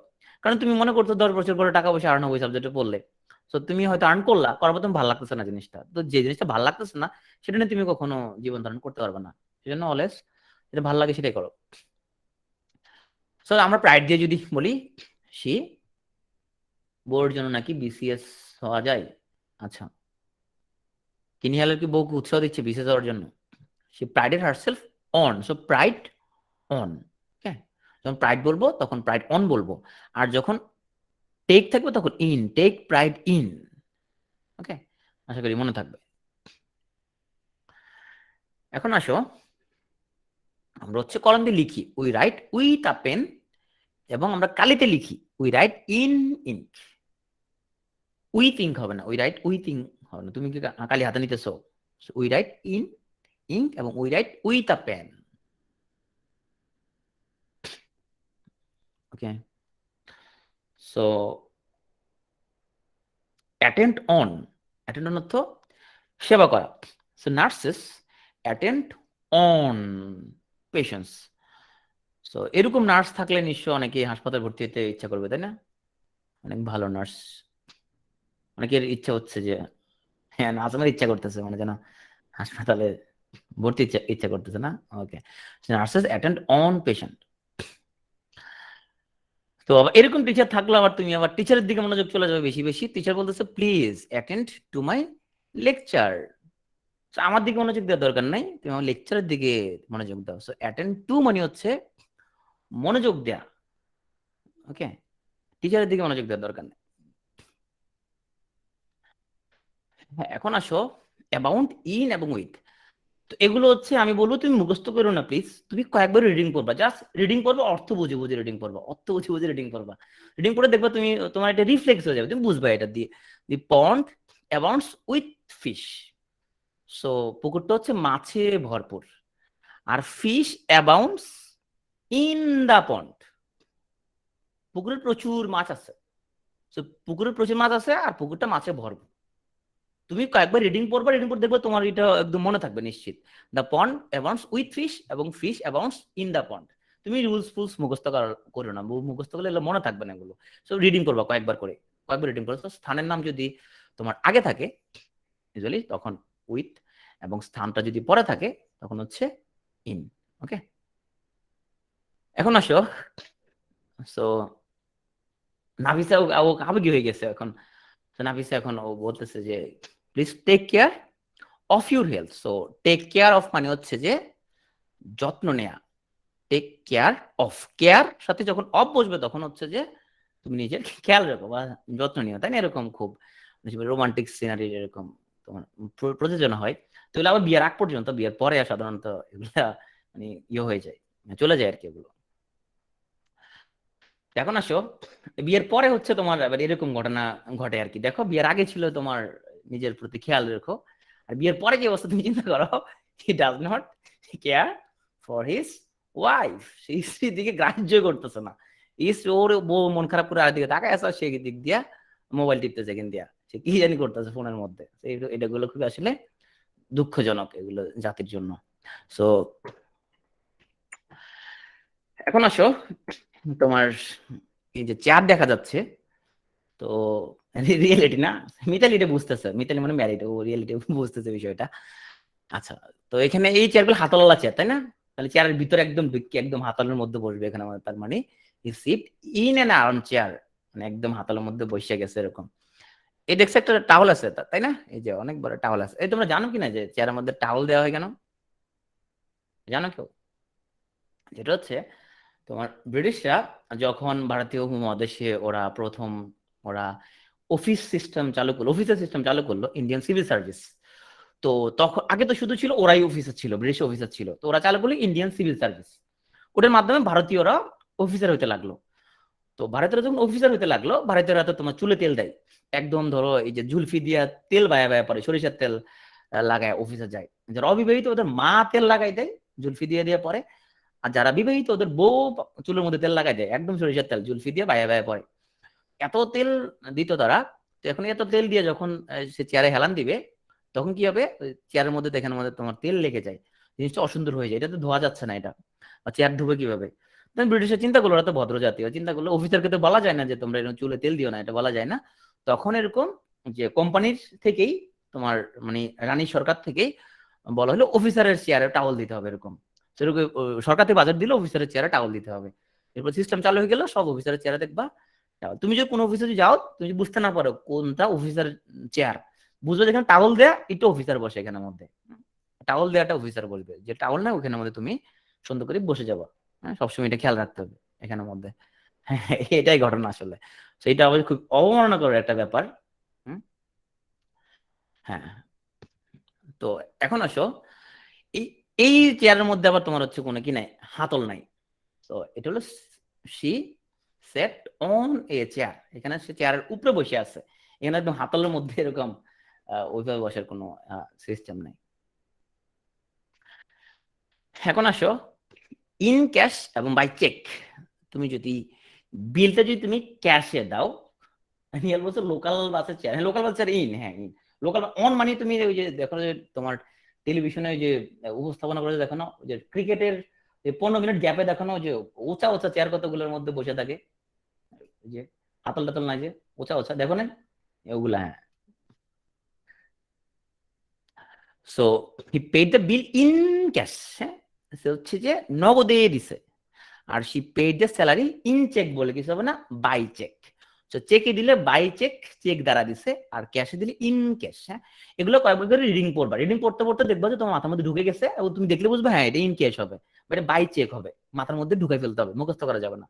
কারণ তুমি মনে করছো 10 বছর পরে টাকা পয়সা আর্ন হবে ওই সাবজেক্টে পড়লে, তো তুমি হয়তো আর্ন করলা, করার পর তুমি ভালো লাগতেছে না জিনিসটা, তো যে জিনিসটা ভালো লাগতেছে না সেটা নিয়ে তুমি কখনো জীবন ধারণ করতে পারবে না। সেজন্য অলওয়েজ যেটা ভালো লাগে সেটাই করো। সো আমরা প্রাইড দিয়ে যদি বলি সে বউর জন্য নাকি বিসিএস হওয়া যায়। আচ্ছা, কিনিহালের কি বউকে উৎসাহ দিচ্ছে বিসিএস হওয়ার জন্য? সে prided herself on, so pride on. হ্যাঁ, যখন প্রাইড বলবো তখন প্রাইড অন বলবো, আর যখন টেক থাকবে তখন ইন, টেক প্রাইড ইন। ওকে, আশা করি মনে থাকবে। এখন আসো, আমরা হচ্ছে কলম দিয়ে লিখি, we write with a pen, এবং আমরা কালিতে লিখি we write in ink. With ink হবে না, উই রাইট উইথ ইঙ্ক হবে না, তুমি কি কালি হাতে নিতেছো? উই রাইট ইন ইঙ্ক এবং we write with a pen. Okay, so attend on, attend on অর্থ সেবা করা। So nurses attend on patients. So এরকম নার্স থাকলে নিশ্চয় অনেকে হাসপাতালে ভর্তি হতে ইচ্ছা করবে, তাই না? অনেক ভালো নার্স, অনেকের ইচ্ছা হচ্ছে যে, হ্যাঁ নার্সের ইচ্ছা করতেছে, মানে যেন হাসপাতালে ভর্তি ইচ্ছা ইচ্ছা করতেছে না। ওকে, নার্সেস অ্যাটেন্ড অন পেশেন্ট। তো আবার এরকম টিচার থাকলে আবার তুমি আবার টিচারের দিকে মনোযোগ চলে যাবে বেশি বেশি। টিচার বলতেছে please attend to my lecture. আমার দিকে মনোযোগ দেওয়ার দরকার নাই, তুমি আমার লেকচারের দিকে মনোযোগ দাও। সো অ্যাটেন্ড টু মানে হচ্ছে মনোযোগ দেয়া। ওকে, টিচারের দিকে মনোযোগ দেওয়ার দরকার নেই। হ্যাঁ, এখন আসো অ্যাবাউন্ট, ইন এবং উইথ। তো এগুলো হচ্ছে আমি বলবো তুমি মুখস্থ করো না প্লিজ, তুমি কয়েকবার রিডিং করবা, জাস্ট রিডিং করবা, অর্থ বুঝে বুঝে রিডিং করবা, অর্থ বুঝে বুঝে রিডিং করবা। রিডিং করে দেখবা তুমি, তোমার এটা রিফ্লেক্স হয়ে যাবে, তুমি বুঝবা এটা দিয়ে। দি পন্ড অ্যাবাউন্ডস উইথ ফিশ। সো পুকুরটা হচ্ছে মাছে ভরপুর। আর ফিশ অ্যাবাউন্ডস ইন দা পন্ড, পুকুরে প্রচুর মাছ আছে। সো পুকুরে প্রচুর মাছ আছে আর পুকুরটা মাছে ভরপুর। তুমি কয়েকবার রিডিং পড়বা, রিডিং পড়ে দেখবে তোমার এটা একদম মনে থাকবে নিশ্চিত। The pond abounds with fish এবং fish abounds in the pond. তুমি রুলস ফুলস মুখস্থ করো না, মুখস্থ করলে এগুলো মনে থাকবে না এগুলো। সো রিডিং করবা কয়েকবার করে, কয়েকবার রিডিং করো। তো স্থানের নাম যদি তোমার আগে থাকে ইউজুয়ালি তখন উইথ, এবং স্থানটা যদি পরে থাকে তখন হচ্ছে ইন। ওকে, এখন আসো। সো নাফিসা ও আবেগী হয়ে গেছে এখন। তো নাফিসা এখন ও বলতেছে যে please take care of your health. So take care of মানে হচ্ছে যে যত্ন নেয়া। টেক কেয়ার অফ, কেয়ার সাথে যখন অফ বসবে তখন হচ্ছে যে তুমি নিজের খেয়াল রাখো বা যত্ন নিও, তাই না? এরকম খুব রোমান্টিক সিনারি এরকম তোমার প্রযোজনা হয়। তো এগুলো আবার বিয়ের আগ পর্যন্ত, বিয়ের পরে সাধারণত এগুলা মানে ইয়ে হয়ে যায়, চলে যায় আর কি এগুলো। এখন আসো বিয়ের পরে হচ্ছে তোমার আবার এরকম ঘটনা ঘটে আর কি। দেখো বিয়ের আগে ছিল তোমার নিজের প্রতি খেয়াল রেখো, আর বিয়ের পরে যে অবস্থা তুমি চিন্তা করো, he does not care for his wife. সে স্ত্রীর দিকে গ্রাহ্য করতেছে না। স্ত্রী ওর বউ মন খারাপ করে আর দিকে তাকায় আছে, সে দিক দিয়া মোবাইল টিপতেছে, কিন দিয়া সে কি জানি করতেছে ফোনের মধ্যে। এটাগুলো খুবই আসলে দুঃখজনক এগুলো জাতির জন্য। সো এখন আসো তোমার এই যে চেয়ার দেখা যাচ্ছে, তো রিয়েলিটি না, মিতালি এটা বুঝতেছে, মিতালি মানে ম্যারিড, ও রিয়েলিটি বুঝতেছে বিষয়টা। আচ্ছা, তো এখানে এই চেয়ারগুলো হাতলওয়ালা চেয়ার, তাই না? তাহলে চেয়ারের ভিতরে একদম ঢুকি একদম হাতলের মধ্যে বসবে এখানে আমাদের, তার মানে সিট ইন এন আরাম চেয়ার, মানে একদম হাতলের মধ্যে বসে গেছে এরকম। এই দেখছে একটা টাওয়াল আছে, তাই না? এই যে অনেক বড় টাওয়াল আছে। এই তোমরা জানো কিনা যে চেয়ারের মধ্যে টাওয়াল দেওয়া হয় কেন? জানো কেউ? যেটা হচ্ছে তোমার ব্রিটিশরা যখন ভারতীয় উপমহাদেশে ওরা প্রথম ওরা অফিস সিস্টেম চালু করলো, অফিসার সিস্টেম চালু করলো, ইন্ডিয়ান সিভিল সার্ভিস। তো তখন আগে তো শুধু ছিল ওরাই অফিসার ছিল, ব্রিটিশ অফিসার ছিল, তো ওরা চালু করলো ইন্ডিয়ান সিভিল সার্ভিস। ওটার মাধ্যমে ভারতীয়রা অফিসার হইতে লাগলো। তো ভারতীয়রা যখন অফিসার হইতে লাগলো, ভারতীয়রা তো তোমার চুলে তেল দেয়, একদম ধরো এই যে জুলফি দিয়া তেল বায়া বায়া পরে, সরিষার তেল লাগায় অফিসার যায়। যারা অবিবাহিত ওদের মা তেল লাগাই দেয় জুলফি দিয়ে দিয়ে পরে, আর যারা বিবাহিত ওদের বউ চুলের মধ্যে তেল লাগাই দেয়, একদম সরিষার তেল জুলফি দিয়ে বায়া বায়া পরে। এত তেল দিত তারা। তো এখন এত তেল দিয়ে যখন সে চেয়ারে হেলান দিবে, তখন কি হবে, চেয়ারের মধ্যে দেখেন মধ্যে তোমার তেল লেগে যায়, জিনিসটা অসুন্দর হয়ে যায়, এটা তো ধোয়া যাচ্ছে না এটা, চেয়ার ধুবে কিভাবে? ব্রিটিশের চিন্তা করলো, ওরা তো ভদ্র জাতীয়, চিন্তা করলো অফিসারকে তো বলা যায় না যে তোমরা এরকম চুলে তেল দিও না, এটা বলা যায় না। তখন এরকম যে কোম্পানির থেকেই তোমার মানে রানী সরকার থেকেই বলা হলো অফিসারের চেয়ারে টাওয়াল দিতে হবে এরকম। সেরকম সরকার থেকে বাজার দিলে অফিসারের চেয়ারে টাওয়াল দিতে হবে। এরপর সিস্টেম চালু হয়ে গেল, সব অফিসারের চেয়ারে দেখবা টাওয়াল। তুমি যদি কোনো অফিসে যাও, তুমি যদি বুঝতে না পারো কোনটা অফিসার চেয়ার, বুঝবে যেখানে টাওয়াল দেয়া এটা অফিসার বসে এখানের মধ্যে, টাওয়াল দেওয়াটা অফিসার বসবে, যে টাওয়াল না ওখানের মধ্যে তুমি সুন্দর করে বসে যাবা। হ্যাঁ, সবসময় এটা খেয়াল রাখতে হবে এখানের মধ্যে। হ্যাঁ, এটাই ঘটনা আসলে। সেইটা আমাদের খুব অবমাননাকর একটা ব্যাপার। হুম, হ্যাঁ। তো এখন আসো এই এই চেয়ারের মধ্যে আবার তোমার হচ্ছে কোনো কি নাই, হাতল নাই। তো এটা হলো she sat on a chair, এখানে সে চেয়ারের উপরে বসে আছে, এখানে একদম হাতলের মধ্যে এরকম ওইভাবে বসার কোনো সিস্টেম নাই। এখন আসো ইন ক্যাশ এবং বাই চেক। তুমি যদি বিলটা যদি তুমি ক্যাশে দাও, রিয়েল বলছো লোকাল বাসের চেয়ার, হ্যাঁ লোকাল বাসের ইন, হ্যাঁ ইন। লোকাল অন মানে তুমি ওই যে দেখো যে তোমার টেলিভিশনে যে উপস্থাপনা করে দেখানো, যে ক্রিকেটের 15 মিনিট গ্যাপে দেখানো, যে উঁচা উঁচা চেয়ার কতগুলোর মধ্যে বসে থাকে, যে হাতল টাতল নাই, যে উঁচা উঁচা, দেখো না ওগুলা? হ্যাঁ। So he paid the bill in cash, হ্যাঁ, সে হচ্ছে যে নগদে দিছে। আর she paid the salary in cheque, বলে কিছু হবে না, বাই চেক। তো চেকে দিলে বাই চেক, চেক দ্বারা দিছে, আর ক্যাশে দিলে ইন ক্যাশ। হ্যাঁ, এগুলো কয়েকবার করে রিডিং পড়বা, রিডিং পড়তে পড়তে দেখবা যে তোমার মাথার মধ্যে ঢুকে গেছে, এবং তুমি দেখলে বুঝবে হ্যাঁ এটা ইন ক্যাশ হবে, এটা বাই চেক হবে, মাথার মধ্যে ঢুকাই ফেলতে হবে, মুখস্থ করা যাবে না।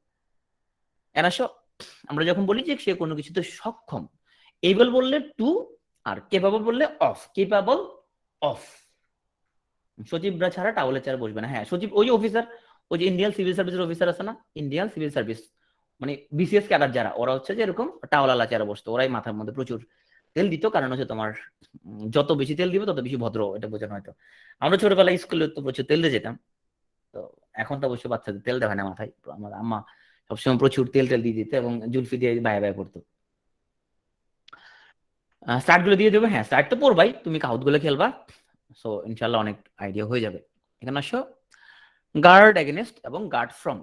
এনাশো, আমরা যখন বলি যে সে কোনো কিছুতে সক্ষম, এবল বললে টু, আর কেপাবল বললে অফ, কেপাবল অফ। সচিবরা ছাড়া টাওয়ালের চেয়ারে বসবে না। হ্যাঁ, সচিব ওই অফিসার, ওই যে ইন্ডিয়ান সিভিল সার্ভিসের অফিসার আছে না, ইন্ডিয়ান সিভিল সার্ভিস মানে বিসিএস ক্যাডার যারা, ওরা হচ্ছে যে এরকম টাওয়ালা চেয়ারে বসতো, ওরাই মাথার মধ্যে প্রচুর তেল দিত, কারণ হচ্ছে তোমার যত বেশি তেল দিবে তত বেশি ভদ্র, এটা বোঝানো হয়তো। আমরা ছোটবেলায় স্কুলে তো প্রচুর তেল দিয়ে যেতাম, তো এখন তো অবশ্যই বাচ্চাদের তেল দেওয়া হয় না মাথায়, আমার আম্মা সবসময় প্রচুর তেল টেল দিয়ে দিত, এবং জুলফি দিয়ে বায়া বায়া করতো। স্টার্ট গুলো দিয়ে দেবে, হ্যাঁ স্টার্ট তো পড়বাই, তুমি কাউত গুলো খেলবা, সো ইনশাল্লাহ অনেক আইডিয়া হয়ে যাবে। এখানে আসো, গার্ড এগেনস্ট এবং গার্ড ফ্রম।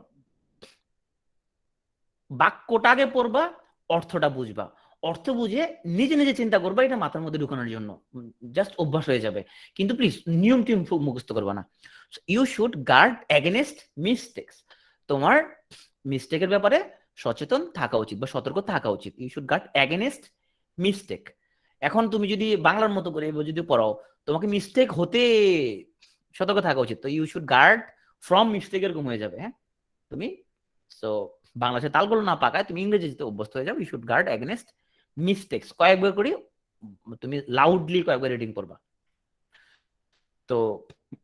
বাক্যটা আগে পড়বা, অর্থটা বুঝবা, অর্থ বুঝে নিজে নিজে চিন্তা করবা, এটা মাথার মধ্যে ঢুকানোর জন্য, জাস্ট অভ্যাস হয়ে যাবে। কিন্তু প্লিজ নিয়ম টিম মুখস্থ করবা না। You should guard against mistakes, তোমার মিস্টেকের ব্যাপারে সচেতন থাকা উচিত বা সতর্ক থাকা উচিত। You should guard against mistake. এখন তুমি যদি বাংলার মতো করে যদি পড়াও, তোমাকে মিস্টেক হতে সতর্ক থাকা উচিত, তো you should guard from mistake, এরকম হয়ে যাবে। হ্যাঁ, তুমি সো বাংলাদেশে তালগুলো না পাকায় তুমি ইংরেজিতে অভ্যস্ত হয়ে যাও। You should guard against mistakes, কয়েকবার করি তুমি লাউডলি কয়েকবার রিডিং করবা। তো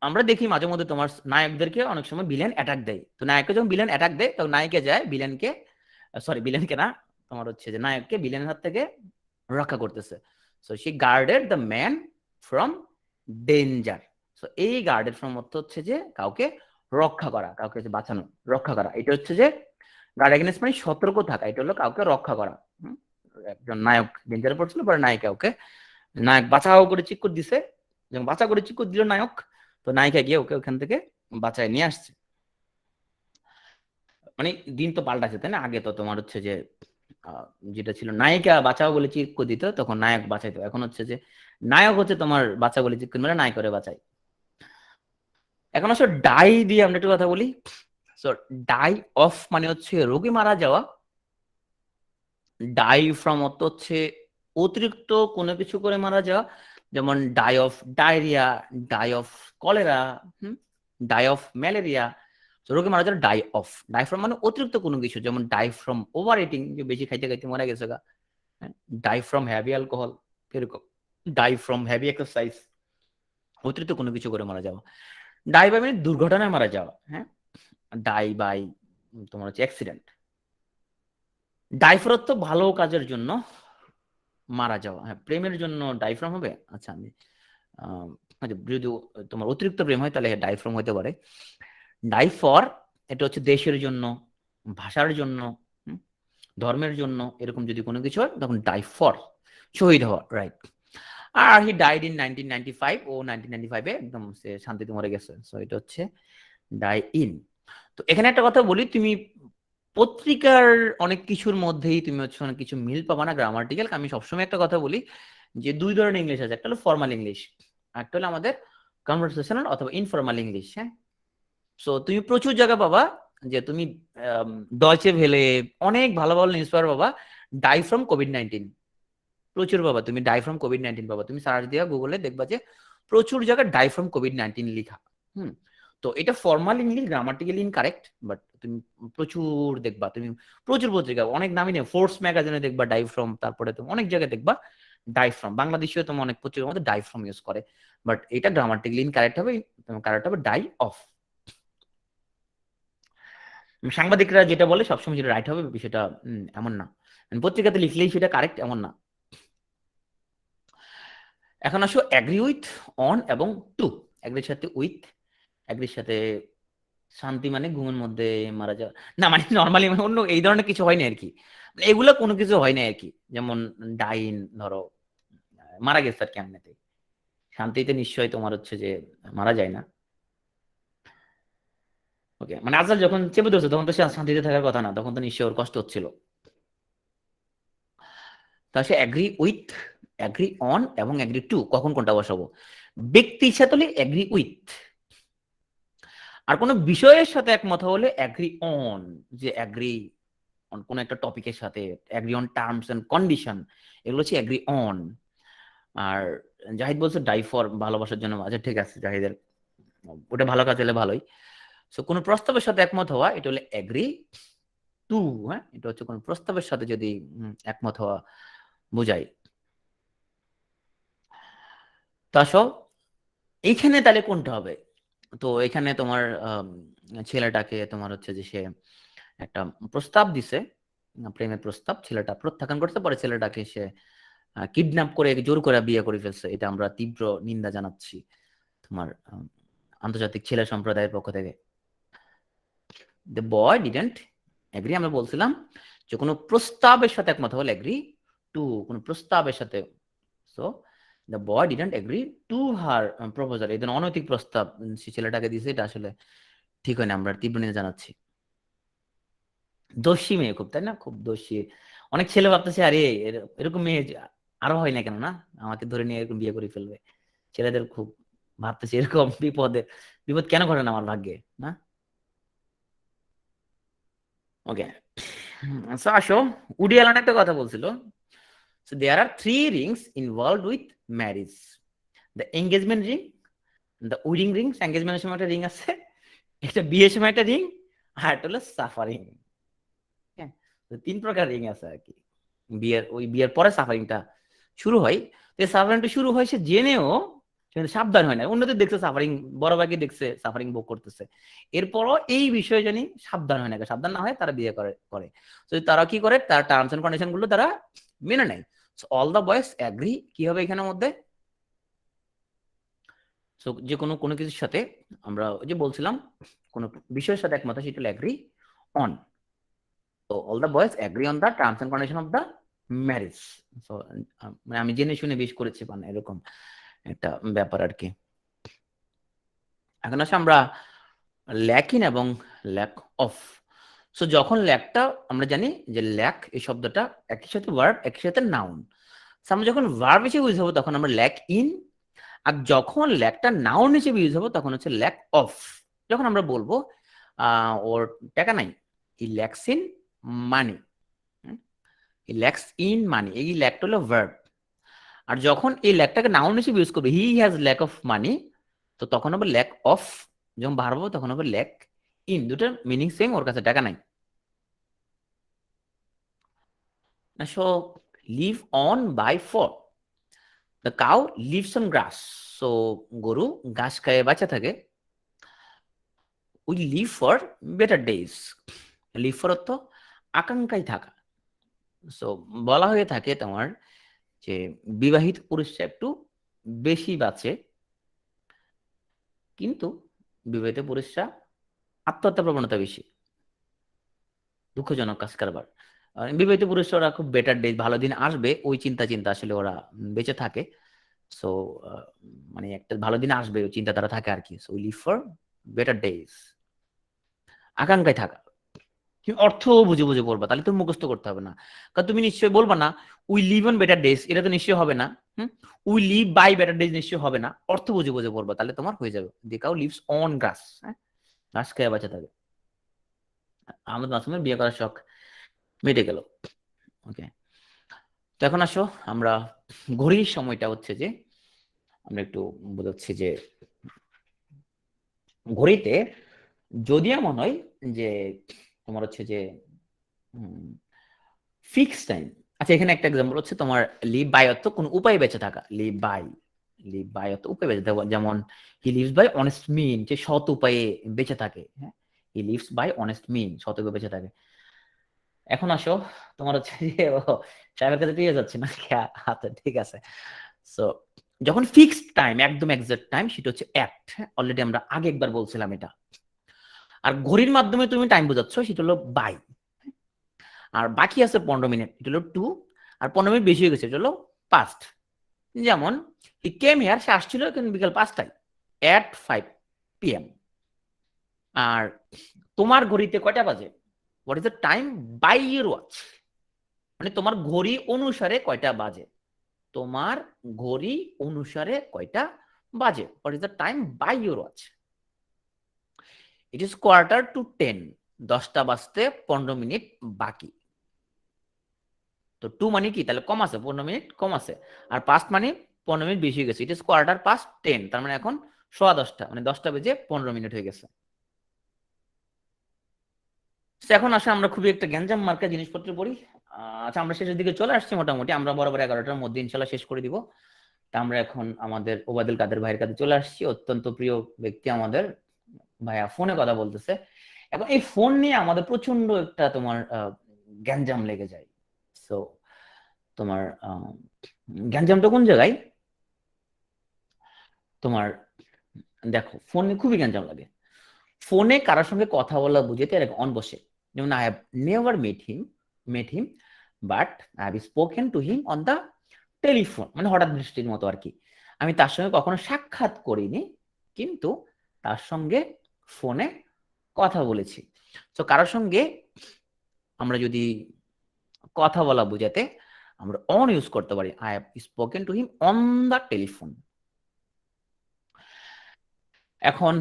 আমরা দেখি মাঝে মধ্যে তোমার নায়কদেরকে অনেক সময় ভিলেন অ্যাটাক দেয়, তো নায়ককে যখন ভিলেন অ্যাটাক দেয় তখন নায়িকা যায় ভিলেনকে, সরি ভিলেনকে না, তোমার হচ্ছে যে নায়ককে ভিলেনের হাত থেকে রক্ষা করতেছে। So she guarded the man from danger. So এই গার্ডেড ফ্রম অর্থ হচ্ছে যে কাউকে রক্ষা করা, কাউকে বাঁচানো, রক্ষা করা। এটা হচ্ছে যে গার্ড এগেনস্ট মানে সতর্ক থাকা, এটা হলো কাউকে রক্ষা করা। একজন নায়ক ডেঞ্জারে পড়ছিল, পরে নায়িকা ওকে, নায়ক বাঁচাও করে চিক করে দিছে, যখন বাঁচা করে চিক করে দিল নায়ক, তো নায়িকা গিয়ে ওকে ওখান থেকে বাঁচায় নিয়ে আসছে। মানে দিন তো পাল্টাছে তাই না, আগে তো তোমার হচ্ছে যে যেটা ছিল নায়িকা বাঁচাও বলে চিক করে দিত, তখন নায়ক বাঁচাইতো, এখন হচ্ছে যে নায়ক হচ্ছে তোমার বাঁচা বলে চিক করে মানে নায়ক করে বাঁচাই। এখন আসলে ডাই দিয়ে আমরা একটু কথা বলি। সো ডাই অফ মানে হচ্ছে রোগী মারা যাওয়া, ডাই ফ্রম অর্থ হচ্ছে অতিরিক্ত কোনো কিছু করে মারা যাওয়া, যেমন die of diarrhoea, die of cholera, die of malaria. রোগী মারা যাওয়া ডাই অফ। ডাই ফ্রম মানে অতিরিক্ত কোনো কিছু, যেমন ডাই ফ্রম ওভার ইটিং, যে বেশি খাইতে খাইতে মারা গেছে গা। ডাই ফ্রম হ্যাভি অ্যালকোহল, এরকম। ডাই ফ্রম হ্যাভি এক্সারসাইজ, অতিরিক্ত কোনো কিছু করে মারা যাওয়া। ডাই বাই মানে দুর্ঘটনায় মারা যাওয়া। হ্যাঁ, ডাই বাই তোমার হচ্ছে অ্যাক্সিডেন্ট। ডাইফ্রম তো ভালো কাজের জন্য মারা যাওয়া। হ্যাঁ, প্রেমের জন্য ডাইফ্রম হবে। আচ্ছা, আমি যদি তোমার অতিরিক্ত প্রেম হয় তাহলে ডাইফ্রম হতে পারে। ডাইফর এটা হচ্ছে দেশের জন্য, ভাষার জন্য, ধর্মের জন্য, এরকম যদি কোনো কিছু হয় তখন ডাইফর, শহীদ হওয়া, রাইট। আর হি ডাইড ইন 1995, ও 1995-এ একদম সে শান্তিতে মরে গেছে, সো এটা হচ্ছে ডাই ইন। তো এখানে একটা কথা বলি, তুমি পত্রিকার অনেক কিছুর মধ্যেই তুমি হচ্ছে অনেক কিছু মিল পাবা না গ্রামাটিক্যাল। আমি সবসময় একটা কথা বলি যে দুই ধরনের ইংলিশ আছে, একটা হলো ফর্মাল ইংলিশ, একটা হলো আমাদের কনভারসেশনাল অথবা ইনফর্মাল ইংলিশ। হ্যাঁ, সো তুমি প্রচুর জায়গা পাবা যে তুমি ডয়চে ভেলে অনেক ভালো ভালো নিউজ পেপার পাবা ডাই ফ্রম কোভিড-19, প্রচুর পাবা তুমি ডাই ফ্রম কোভিড-19 পাবা, তুমি সার্চ দিয়া গুগলে দেখবা যে প্রচুর জায়গায় ডাই ফ্রম কোভিড-19 লেখা। তো এটা formal English, grammatically incorrect, but তুমি প্রচুর দেখবা, তুমি প্রচুর পত্রিকা অনেক নামই নেই, ফোর্স ম্যাগাজিনে দেখবা ডাই ফ্রম, তারপরে তুমি অনেক জায়গায় দেখবা ডাই ফ্রম। বাংলাদেশেও তোমার অনেক পত্রিকার মধ্যে ডাই ফ্রম ইউজ করে, বাট এটা গ্রামাটিক্যালি ইনকারেক্ট হবে, তোমার কারেক্ট হবে ডাই অফ। সাংবাদিকরা যেটা বলে সবসময় যেটা রাইট হবে সেটা এমন না, পত্রিকাতে লিখলেই সেটা কারেক্ট এমন না। এখন আসো অ্যাগ্রি উইথ, অন এবং টু। অ্যাগ্রির সাথে উইথ, অ্যাগ্রির সাথে শান্তি মানে ঘুমের মধ্যে মারা যাওয়া না, মানে নর্মালি অন্য এই ধরনের কিছু হয় না আর কি, এগুলো কোনো কিছু হয় না আর কি। যেমন ডাইন ধরো মারা গেছে আর কি এমনিতে, শান্তিতে নিশ্চয়ই তোমার হচ্ছে যে মারা যায় না। ওকে, মানে আজকাল যখন চেপে ধরছে তখন তো সে শান্তিতে থাকার কথা না, তখন তো নিশ্চয়ই ওর কষ্ট হচ্ছিল। তা সে অ্যাগ্রি অন এবং অ্যাগ্রি টু, কখন কোনটা বসাবো? ব্যক্তির সাথে হলে অ্যাগ্রি উইথ, আর কোনো বিষয়ের সাথে একমত হলে অ্যাগ্রি অন, যে অ্যাগ্রি অন কোন একটা টপিকের সাথে, agree on terms and condition, এগুলো হচ্ছে অ্যাগ্রি অন। আর জাহিদ বলছে ডাই ফর, ভালোবাসার জন্য। আচ্ছা ঠিক আছে, জাহিদের ওটা ভালো কাজ হলে ভালোই। সো কোন প্রস্তাবের সাথে একমত হওয়া, এটা হলে অ্যাগ্রি টু। হ্যাঁ, এটা হচ্ছে কোন প্রস্তাবের সাথে যদি একমত হওয়া বোঝায়। তো আসো এইখানে তাহলে কোনটা হবে? তো এখানে তোমার ছেলেটাকে তোমার হচ্ছে যে সে একটা প্রস্তাব দিছে, প্রেমের প্রস্তাব, ছেলেটা প্রত্যাখ্যান করতে, পরে ছেলেটাকে সে কিডন্যাপ করে জোর করে বিয়ে করে ফেলছে। এটা আমরা তীব্র নিন্দা জানাচ্ছি তোমার আন্তর্জাতিক ছেলে সম্প্রদায়ের পক্ষ থেকে। দ্য বয় ডিডেন্ট এগ্রি, আমরা বলছিলাম যে কোনো প্রস্তাবের সাথে একমত হলে এগ্রি টু, কোনো প্রস্তাবের সাথে। So the boy didn't agree to her proposal, এই ধরনের অনৈতিক প্রস্তাব সে ছেলেটাকে দিয়েছে, এটা আসলে ঠিক হয় না, আমরা তীব্র নিন্দা জানাচ্ছি। দোষী মেয়ে খুব, তাই না? খুব দোষী। অনেক ছেলে ভাবতেছে আরে এরকম মেয়ে আরো হয় না কেন, না আমাকে ধরে নিয়ে এরকম বিয়ে করে ফেলবে। ছেলেদের খুব ভাবতেছে এরকম বিপদ কেন ঘটে না আমার ভাগ্যে, না? ওকে, আসো উডি অ্যালান একটা কথা বলছিল। So there are three rings involved with marriage: the engagement ring, the wedding ring, এঙ্গেজমেন্টের সময় একটা রিং আছে, একটা বিয়ের সময় একটা রিং, আর একটা হলো সাফারিং। হ্যাঁ, তিন প্রকার রিং আছে আর কি। বিয়ের পরে সাফারিংটা শুরু হয়। তো সাফারিংটা শুরু হয় সে জেনেও সাবধান হয় না। অন্যদের দেখছে সাফারিং, বড় ভাগে দেখছে সাফারিং ভোগ করতেছে, এরপরও এই বিষয়ে জানি সাবধান হয় না, সাবধান না হয় তারা বিয়ে করে। তো তারা কি করে, তার টার্মস এন্ড কন্ডিশন গুলো তারা মেনে নেয়। অল দ্য বয়েজ অ্যাগ্রি, কি হবে এখানের মধ্যে? যে কোনো কোনো কিছুর সাথে আমরা ওই যে বলছিলাম কোন বিষয়ের সাথে একমত, সেটা অ্যাগ্রি অন। তো all the boys agree on the terms and condition of the marriage. So মানে আমি জেনে শুনে বেশ করেছি, মানে এরকম একটা ব্যাপার আর কি। এখন আসে আমরা ল্যাক ইন এবং ল্যাক অফ। সো যখন ল্যাকটা, আমরা জানি যে ল্যাক এই শব্দটা একই সাথে ভার্ব, একই সাথে নাউন। আমরা যখন ভার্ব হিসেবে ইউজ হবো তখন আমরা ল্যাক ইন, আর যখন ল্যাকটা নাউন হিসেবে ইউজ হবো তখন হচ্ছে ল্যাক অফ। যখন আমরা বলবো ওর টাকা নাই, he lacks in money, he lacks in money, এই ল্যাকটা হলো ভার্ব। আর যখন এই ল্যাকটাকে নাউন হিসেবে ইউজ করবে, he has lack of money, তো তখন হবে ল্যাক অফ। যখন ভার্ব হবে তখন হবে ল্যাক ইন। দুটার মিনিং সেম, ওর কাছে টাকা নাই। So live on by for, the cow lives on grass. So গরু ঘাস খায় বাঁচা থাকে। We live for better days, live for অর্থ আকাঙ্ক্ষায় থাকা। সো বলা হয়ে থাকে তোমার যে বিবাহিত পুরুষরা একটু বেশি বাঁচে, কিন্তু বিবাহিত পুরুষরা আত্মহত্যা প্রবণতা বেশি। দুঃখজনক কাজ কারবার। বিবাহিত পুরুষরা ওরা খুব বেটার ডেজ, ভালো দিন আসবে ওই চিন্তা আসলে ওরা বেঁচে থাকে। সো মানে একটা ভালো দিন আসবে ওই চিন্তা তারা থাকে আর কি। So we live for better days, আকাঙ্ক্ষায় থাকা। তুমি অর্থ বুঝে বুঝে বলবা, তাহলে তুমি মুখস্থ করতে হবে না। কারণ তুমি নিশ্চয়ই বলবা না we live on better days, এটা তো নিশ্চয়ই হবে না। We live by better days নিশ্চয়ই হবে না। অর্থ বুঝে বুঝে বলবা, তাহলে তোমার হয়ে যাবে। দি কাউ লিভস অন গ্রাস, হ্যাঁ, ঘাস খেয়ে বাঁচা থাকে। আমাদের মাসুমের বিয়ে করার শখ মিটে গেল। ওকে, তো এখন আসো আমরা ঘড়ির সময়টা হচ্ছে যে আমরা একটু বোঝাচ্ছি যে ঘড়িতে যদি এমন হয় যে তোমার হচ্ছে যে ফিক্স টাইম। আচ্ছা, এখানে একটা এক্সাম্পল হচ্ছে তোমার লিভ বাই অর্থ কোন উপায় বেঁচে থাকা, লিভ বাই অর্থ উপায় বেঁচে থাকা। যেমন হি লিভস বাই অনেস্ট মিন, যে সৎ উপায়ে বেঁচে থাকে। হ্যাঁ, হি লিভস বাই অনেস্ট মিন, সৎ উপায়ে বেঁচে থাকে। এখন আসো তোমার হচ্ছে যে সাহেবের কাছে পেয়ে যাচ্ছে না। আচ্ছা ঠিক আছে। সো যখন ফিক্সড টাইম, একদম এক্সাক্ট টাইম, সেটা হচ্ছে অ্যাক্ট। অলরেডি আমরা আগে একবার বলছিলাম এটা। আর ঘড়ির মাধ্যমে তুমি টাইম বোঝাচ্ছ, সেটা হলো বাই। আর বাকি আছে 15 মিনিট, এটা হলো টু। আর 15 মিনিট বেশি হয়ে গেছে, এটা হলো পাস্ট। যেমন হি কেম হিয়ার, সে আসছিল কিন্তু বিকাল 5টায়, at 5 PM। আর তোমার ঘড়িতে কয়টা বাজে? What is the time by your watch? মানে তোমার ঘড়ি অনুসারে কয়টা বাজে, তোমার ঘড়ি অনুসারে কয়টা বাজে, what is the time by your watch? It is 9:45, 10টা বাজতে 15 মিনিট বাকি। তো 2 মানে কি, তাহলে কম আছে, 15 মিনিট কম আছে। আর 5 মানে 15 মিনিট বেশি হয়ে গেছে। ইট ইজ 10:15, তার মানে এখন 10:15, মানে 10টা বেজে 15 মিনিট হয়ে গেছে। এখন আসলে আমরা খুবই একটা গ্যাঞ্জাম মার্কা জিনিসপত্র পড়ি। আচ্ছা, আমরা শেষের দিকে চলে আসছি মোটামুটি, আমরা বরাবর 11টার মধ্যে ইনশাল্লাহ শেষ করে দিব। তা আমরা এখন আমাদের ওবায়দুল কাদের ভাইয়ের কাছে চলে আসছি, অত্যন্ত প্রিয় ব্যক্তি আমাদের। ভাইয়া ফোনে কথা বলতেছে। এখন এই ফোন নিয়ে আমাদের প্রচন্ড একটা তোমার গ্যাঞ্জাম লেগে যায়। সো তোমার গ্যাঞ্জামটা কোন জায়গায়, তোমার দেখো ফোন নিয়ে খুবই গ্যাঞ্জাম লাগে। ফোনে কারোর সঙ্গে কথা বলা বুঝাতে এরকম অন বসে, যেমন I have never mate him but I have spoken to him on the telephone, মানে হঠাৎ দৃষ্টির মতো আর কি। আমি তার সঙ্গে কখনো সাক্ষাৎ করিনি, কিন্তু তার সঙ্গে ফোনে কথা বলেছি। তো কারোর সঙ্গে আমরা যদি কথা বলা বুঝাতে আমরা অন ইউজ করতে পারি, I have spoken to him on the telephone. এখন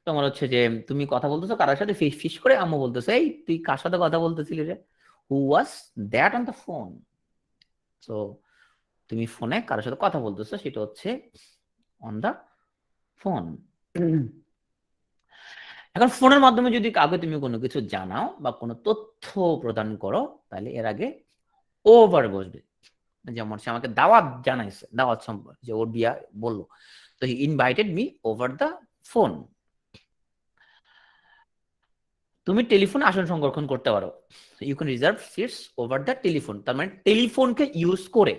তোমার হচ্ছে যে তুমি কথা বলতেছো কারোর সাথে, ফিস ফিস করে আম্মু বলতেছে, এই তুই কার সাথে কথা বলতেছিলি রে, who was that on the phone? তো তুমি ফোনে কারোর সাথে কথা বলতেছো, সেটা হচ্ছে অন দ্য ফোন। এখন ফোনের মাধ্যমে যদি কাউকে তুমি কোনো কিছু জানাও বা কোনো তথ্য প্রদান করো, তাহলে এর আগে ওভার বসবে। যেমন সে আমাকে দাওয়াত জানাইছে, দাওয়াত সম্পর্কে যে ওর বিয়া বললো, তো he invited me over the phone. তুমি টেলিফোনে আসন সংরক্ষণ করতে পারো, you can reserve seats over the telephone. তার মানে টেলিফোনকে ইউজ করে,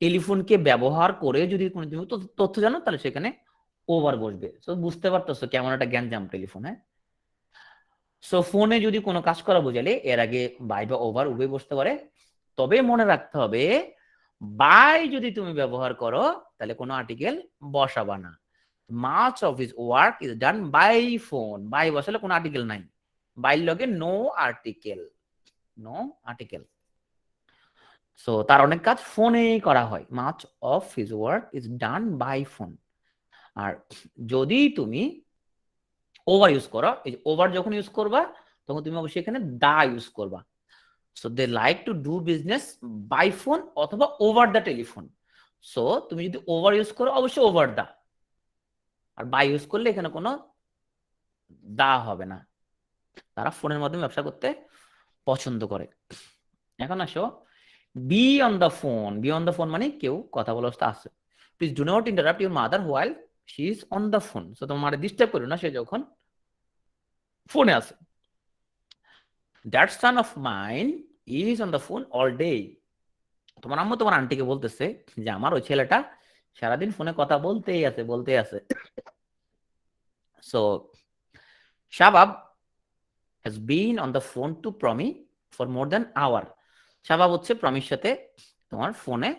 টেলিফোনকে ব্যবহার করে যদি কোনো তুমি তথ্য জানো, তাহলে সেখানে ওভার বসবে। তো বুঝতে পারতেছো কেমন একটা গ্যাঞ্জাম টেলিফোন, হ্যাঁ। সো ফোনে যদি কোনো কাজ করা বোঝালে এর আগে বাই বা ওভার উভয় বসতে পারে। তবে মনে রাখতে হবে, বাই যদি তুমি ব্যবহার করো তাহলে কোনো আর্টিকেল বসাবা না। Much of his work is done by phone, by বসালে কোনো আর্টিকেল নাই, বাইর লগে no article, no article. So তার অনেক কাজ ফোনেই করা হয়, much of his work is done by phone. আর যদি তুমি ওভার ইউজ করো, এই যে ওভার যখন ইউজ করবা, তখন তুমি অবশ্যই এখানে দা ইউজ করবা। So they like to do business by phone অথবা ওভার দ্য টেলিফোন। সো তুমি যদি ওভার ইউজ করো, অবশ্যই ওভার দা। আর বাই ইউজ করলে এখানে কোনো দা হবে না। তারা ফোনের মাধ্যমে ব্যবসা করতে পছন্দ করে। এখন আসো be on the phone. Be on the phone মানে কেউ কথা বলার অবস্থা আছে। Please do not interrupt your mother while she is on the phone. So তোমার মাকে ডিস্টার্ব করো না, সে যখন ফোনে আছে। That son of mine is on the phone all day. তোমার আম্মু তোমার আন্টিকে বলতেছে যে আমার ওই ছেলেটা সারাদিন ফোনে কথা বলতেই আছে, বলতেই আছে। So Shabab has been on the phone to Promi for more than hour। শাবাব হচ্ছে প্রমির সাথে তোমার ফোনে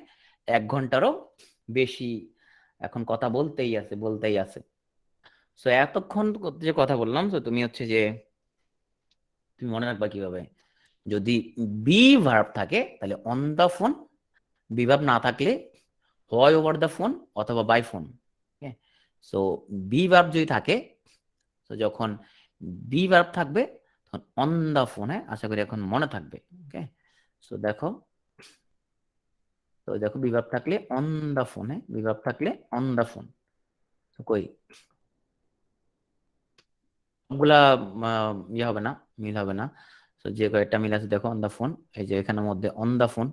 1 ঘন্টারও বেশি এখন কথা বলতেই আছে, বলতেই আছে। সো এতক্ষণ যে কথা বললাম, তো তুমি হচ্ছে যে তুমি মনে রাখবা কিভাবে, যদি বি ভার্ব থাকে তাহলে on the phone, be verb না থাকলে হয় ওভার দা ফোন অথবা by phone. So be verb যদি থাকে, তো যখন বি ভার্ব থাকবে তখন অন দা ফোনে, আশা করি এখন মনে থাকবে। ওকে, সো দেখো, তো দেখো বি ভার্ব থাকলে অন দা ফোনে, বি ভার্ব থাকলে অন দা ফোন। কই সবগুলা ইয়ে হবে না, মিল হবে না। তো যে কয়েকটা মিল আছে দেখো, অন দা ফোন, এই যে এখানের মধ্যে on the phone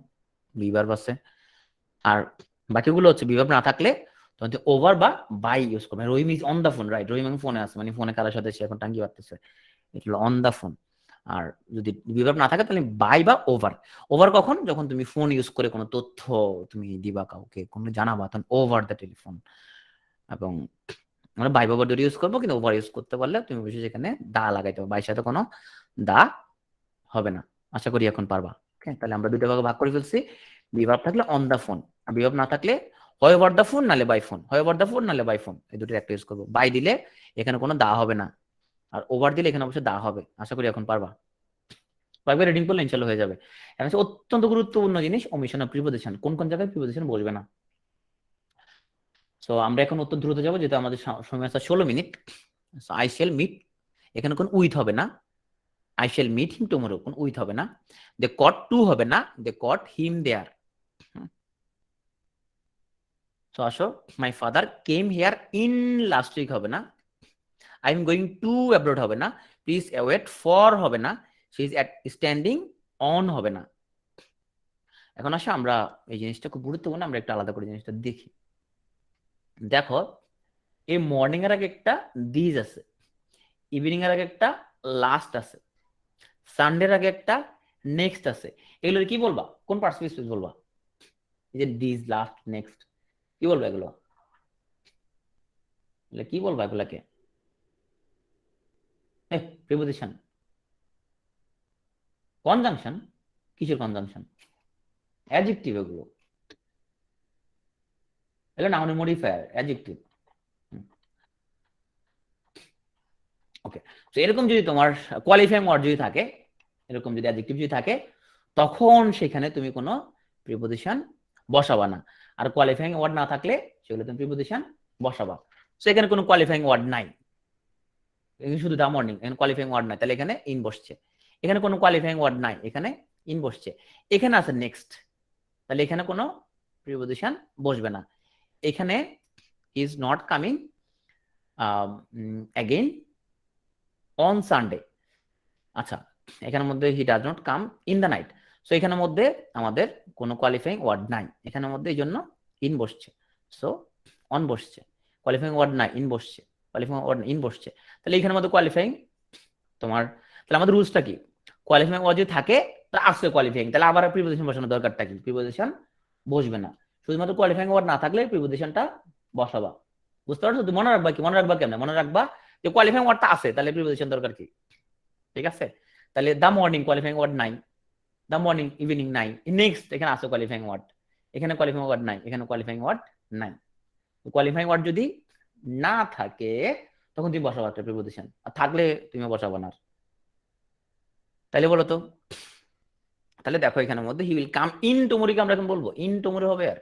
be verb আছে। আর বাকিগুলো হচ্ছে বি ভার্ব না থাকলে তখন ওভার বা বাই ইউজ করবে। Rahim is on the phone, right, Rahim এখন ফোনে আছে, মানে ফোনে কারোর সাথে সে এখন টাঙ্গি বাড়তেছে, এটা হলো অন দা ফোন। আর যদি বি ভার্ব না থাকে তাহলে বাই বা ওভার। ওভার কখন, যখন তুমি ফোন ইউজ করে কোনো তথ্য তুমি দিবা কাউকে, কোনো জানাবা, তখন ওভার দ্য টেলিফোন। এবং আমরা বাই ওভার দুটো ইউজ করবো, কিন্তু ওভার ইউজ করতে পারলে তুমি অবশ্যই সেখানে দা লাগাইতে হবে, বাইর সাথে কোনো দা হবে না। আশা করি এখন পারবা। ওকে, তাহলে আমরা দুটো ভাগে ভাগ করে ফেলছি। বি ভার্ব থাকলে অন দা ফোন, আর বি ভার্ব না থাকলে হয় ওভার দ্য ফোন নালে বাই ফোন, হয় ওভার দ্য ফোন নালে বাই ফোন, এই দুটোর একটা ইউজ করবো। বাই দিলে এখানে কোনো দা হবে না, আর ওভার দিলে এখানে অবশ্যই দা হবে। আশা করি এখন পারবা, কয়েকবার রিডিং করলে ইনশাল্লাহ হয়ে যাবে। এখন হচ্ছে অত্যন্ত গুরুত্বপূর্ণ জিনিস ওমিশন অফ প্রিপোজিশন, কোন কোন জায়গায় প্রিপোজিশন বসবে না। সো আমরা এখন অত্যন্ত দ্রুত যাবো, যেহেতু আমাদের সময় আছে 16 মিনিট। আই শেল মিট, এখানে কোন উইথ হবে না। I shall meet him tomorrow, কোন উইথ হবে না। দে কট টু হবে না, দে কট হিম দেয়ার। সো আসো, my father came here in last week হবে না। I am going to abroad হবে না। প্লিজ অ্যাওয়েট ফর হবে না। শি ইজ স্ট্যান্ডিং অন হবে না। এখন আসো আমরা এই জিনিসটা খুব গুরুত্বপূর্ণ, আমরা একটা আলাদা করে জিনিসটা দেখি। দেখো, এই মর্নিং এর আগে একটা দিজ আছে, ইভিনিং এর আগে একটা লাস্ট আছে, সানডের আগে একটা নেক্সট আছে। এগুলো কি বলবা? কোন পার্টিসিপেন্ট স্পিচ বলবা? এই যে দিজ, লাস্ট, নেক্সট, কি বলবা এগুলো? কি বলবা এগুলাকে? Preposition, conjunction. কিসের কনজাংশন? অ্যাডজেক্টিভ এগুলো, এগুলো নাউন মডিফায়ার, অ্যাডজেক্টিভ। ওকে, তো এরকম যদি তোমার কোয়ালিফাইং ওয়ার্ড যদি থাকে, এরকম যদি অ্যাডজেক্টিভ যদি থাকে, তখন সেখানে তুমি কোনো প্রিপোজিশন বসাবা না। আর কোয়ালিফাইং ওয়ার্ড না থাকলে সেগুলো তুমি প্রিপোজিশন বসাবা। সো এখানে কোনো কোয়ালিফাইং ওয়ার্ড নাই, শুধু দা মর্নিং, এখানে কোয়ালিফাইং ওয়ার্ড নাই, তাহলে এখানে ইন বসছে। এখানে কোনো কোয়ালিফাইং ওয়ার্ড নাই, এখানে ইন বসছে। এখানে আছে নেক্সট, তাহলে এখানে কোনো প্রিপোজিশন বসবে না। এখানে is not coming again on Sunday. আচ্ছা, এখানের মধ্যে he does not come in the night. So এখানের মধ্যে আমাদের কোনো কোয়ালিফাইং ওয়ার্ড নাই, এখানের মধ্যে এই জন্য ইন বসছে। সো অন বসছে, কোয়ালিফাইং ওয়ার্ড নাই, ইন বসছে, কোয়ালিফাইং ওয়ার্ড ইন বসছে। তাহলে এখানের মধ্যে কোয়ালিফাইং তোমার, তাহলে আমাদের রুলসটা কি? কোয়ালিফাইং ওয়ার্ড যদি থাকে তাহলে আসছে কোয়ালিফাইং, তাহলে আবার প্রিপোজিশন বসানোর দরকারটা কি? প্রিপোজিশন বসবে না। শুধুমাত্র কোয়ালিফাইং ওয়ার্ড না থাকলে প্রিপোজিশনটা বসাবা। বুঝতে পারছো? তুমি মনে রাখবা কি? মনে রাখবা কেমন? মনে রাখবা যে কোয়ালিফাইং ওয়ার্ডটা আছে, তাহলে প্রিপোজিশন দরকার কি? ঠিক আছে? তাহলে দা মর্নিং কোয়ালিফাইং ওয়ার্ড নাই, দা মর্নিং, ইভিনিং নাই, নেক্সট এখানে আছে কোয়ালিফাইং ওয়ার্ড, এখানে কোয়ালিফাইং ওয়ার্ড নাই, এখানে কোয়ালিফাইং ওয়ার্ড নাই। কোয়ালিফাইং ওয়ার্ড যদি না থাকে তখন তুমি বসাবো একটা প্রিপোজিশন, আর থাকলে তুমি বসাবো না। তাহলে বলো তো, তাহলে দেখো এখানের মধ্যে হি উইল কাম ইন টুমোরোকে আমরা এখন বলবো ইন টুমোরো হবে, আর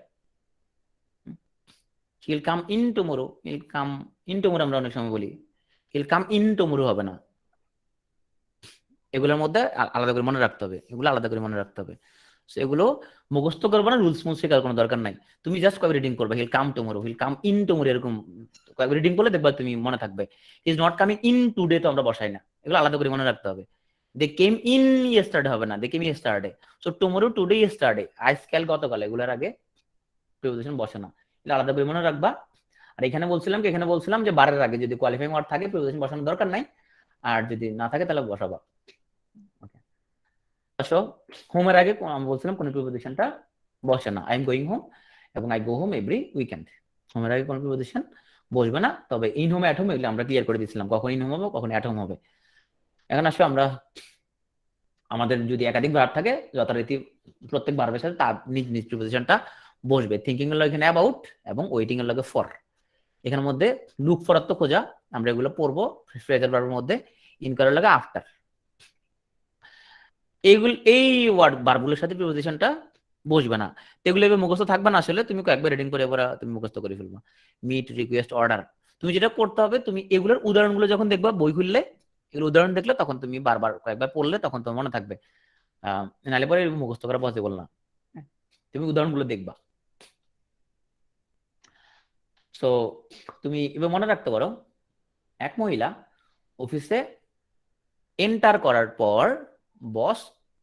he will come in tomorrow, he'll come in tomorrow আমরা অনেক সময় বলি, হিল কাম ইন টুমোরো হবে না। এগুলোর মধ্যে আলাদা করে মনে রাখতে হবে, এগুলো আলাদা করে মনে রাখতে হবে। এগুলো মুখস্থ করবো না, রুলস মুলস শেখার কোনো দরকার নাই। তুমি জাস্ট কয়েক রিডিং করবে, he'll come tomorrow, he'll come in tomorrow, এরকম কয়েক রিডিং করলে দেখবা তুমি মনে থাকবে। Is not coming in today তো আমরা বসাই না, এগুলো আলাদা করে মনে রাখতে হবে। দে কেম ইন ইয়েস্টারডে হবে না, they came yesterday. So tomorrow, today, yesterday, আজকাল, গতকাল, এগুলোর আগে প্রিপোজিশন বসে না, এগুলো আলাদা করে মনে রাখবা। আর এখানে বলছিলাম যে বারের আগে যদি কোয়ালিফাইং ওয়ার্ড থাকে প্রিপোজিশন বসানোর দরকার নাই, আর যদি না থাকে তাহলে বসাবা। আসো, হোমের আগে আমি বলছিলাম কোন প্রিপোজিশনটা বসে না। আই এম গোয়িং হোম এবং I go home every weekend, হোমের আগে কোন প্রিপোজিশন বসবে না। তবে ইন হোম, অ্যাট হোম, এগুলো আমরা ক্লিয়ার করে দিয়েছিলাম, কখন ইন হোম হবে, কখন অ্যাট হোম হবে। এখন আসো আমরা, আমাদের যদি একাধিক ভার্ব থাকে যথারীতি প্রত্যেক ভার্বের সাথে তার নিজ নিজ প্রিপোজিশনটা বসবে। থিঙ্কিং এর লগে এখানে অ্যাবাউট এবং ওয়েটিং এর লগে ফর। এখানের মধ্যে লুক ফর তো খোঁজা, আমরা এগুলো পড়বো ফ্রেজাল ভার্বের মধ্যে। ইন করার লাগে আফটার, এইগুলো এই ওয়ার্ড ভার্বগুলোর সাথে প্রিপোজিশনটা বসবে না। এগুলো এবার মুখস্থ থাকবে না, আসলে তুমি কয়েকবার রিডিং করে এবার তুমি মুখস্থ করে ফেলবা। মিট, রিকোয়েস্ট, অর্ডার, তুমি যেটা করতে হবে, তুমি এগুলোর উদাহরণগুলো যখন দেখবা বই খুললে, এগুলো উদাহরণ দেখলে তখন তুমি বারবার কয়েকবার পড়লে তখন তোমার মনে থাকবে। নাহলে পরে মুখস্থ করা পসিবল না, তুমি উদাহরণগুলো দেখবা। তো তুমি এবার মনে রাখতে পারো, এক মহিলা অফিসে এন্টার করার পর বস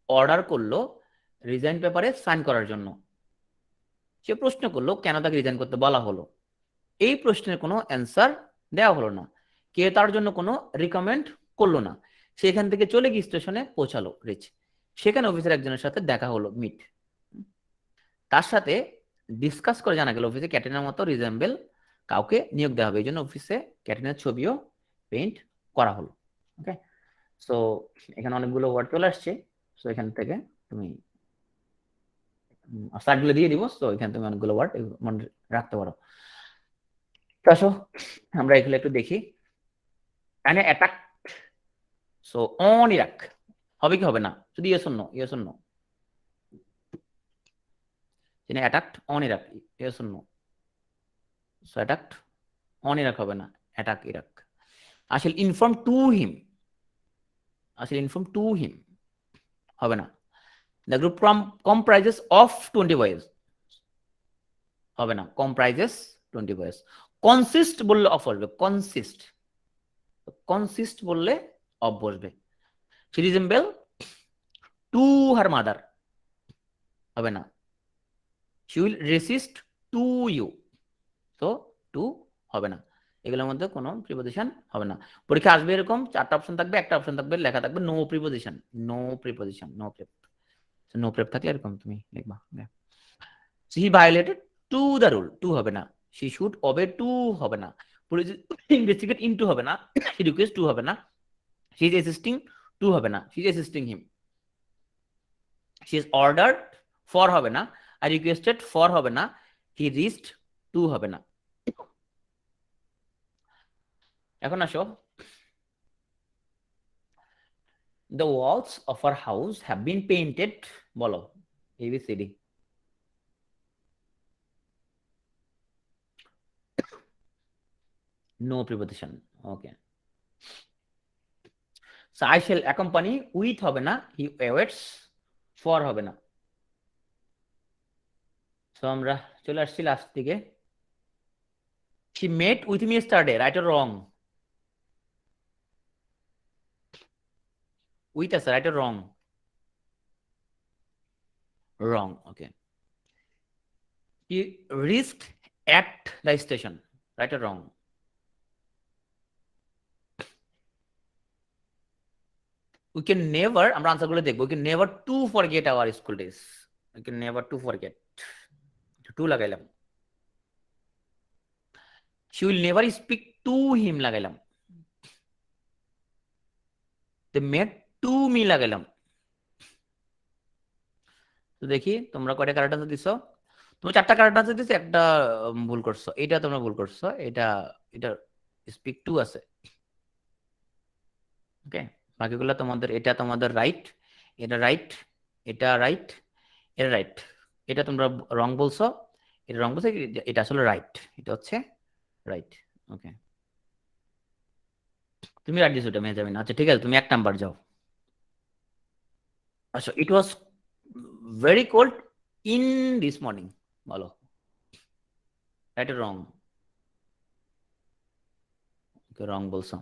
অর্ডার করলো রিজাইন পেপারে সাইন করার জন্য। সে প্রশ্ন করলো কেন তাকে রিজাইন করতে বলা হলো। এই প্রশ্নের কোনো অ্যান্সার দেওয়া হলো না, কে তার জন্য কোনো রিকমেন্ড করলো না। সে এখান থেকে চলে গিয়ে স্টেশনে পৌঁছালো রিচ। সেখানে অফিসের একজনের সাথে দেখা হলো মিট। তার সাথে ডিসকাস করে জানা গেল অফিসে ক্যাটরিনার মতো রিজেম্বল কাউকে নিয়োগ দেওয়া হবে, এই জন্য অফিসে ক্যাটরিনার ছবিও পেইন্ট করা হলো। ওকে, সো এখানে অনেকগুলো ওয়ার্ড চলে আসছে। সো এখান থেকে তুমি স্লাইডগুলো দিয়ে দিব, তো এখানে তুমি অনেকগুলো ওয়ার্ড মনে রাখতে পারো। আসো আমরা এগুলো একটু দেখি। এনে অ্যাটাক, সো অন ইরাক হবে কি হবে না, শুধু yes or no, yes or no. তিনি attacked on Iraq, yes or no. So attacked on Iraq হবে না, অ্যাটাক ইরাক। আসলে ইনফর্ম টু হিম, আসলে ইনফর্ম টু হিম হবে না। The group comprises of 20 boys হবে না, কম্প্রাইজেস 20 বয়েজ। কনসিস্ট বললে অফ আসবে, কনসিস্ট, কনসিস্ট বললে অফ বসবে। She resemble to her mother হবে না, she will resist to you, তো টু হবে না। এগুলোর মধ্যে কোনো প্রিপোজিশন হবে না। পরীক্ষা আসবে এরকম 4টা অপশন থাকবে, একটা অপশন থাকবে লেখা থাকবে no preposition, no preposition, no prep. No prep থাকলে এরকম তুমি লিখবা। He violated to the rule, to হবে না। শি শুড ওবে টু হবে না। ইনভেস্টিগেট ইনটু হবে না। শি রিকোয়েস্ট টু হবে না। শি ইজ অ্যাসিস্টিং টু হবে না, she is assisting him. She is ordered for হবে না, আই রিকোয়েস্টেড ফর হবে না, হি রিচড টু হবে না। এখন আসো, the walls of our house have been painted, বলো ABCD। no preposition, okay. So I shall accompany with হবে না, he awaits for হবে না। so আমরা চলে আসছি লাস্ট দিকে। she met with me yesterday, right or wrong? with আছে, right or wrong? wrong, okay. he reached at the station, right or wrong? we can never, আমরা আনসারগুলো দেখবো, we can never to forget our school days, we can never to forget, to লাগাইলাম। she will never speak to him লাগাইলাম। they made to me লাগাইলাম। তো দেখি তোমরা কয়টা correct answer দিছো। তোমরা 4টা correct answer দিছো, একটা ভুল করছো, এটা তোমরা ভুল করছো, এটা এটা স্পিক টু আছে, ওকে। বাকিগুলো তোমাদের, এটা তোমাদের রাইট, এটা রাইট, এটা রাইট, এটা রাইট। এটা তোমরা রং বলছো, এটা রং বলছো, এটা আসলে রাইট, এটা হচ্ছে রাইট, ওকে। তুমি রাইট দিছো, এটা মেজাবিন। আচ্ছা ঠিক আছে, তুমি 1 নাম্বার যাও। আচ্ছা, it was very cold in this morning, বলো রাইট রং? রং বলছো।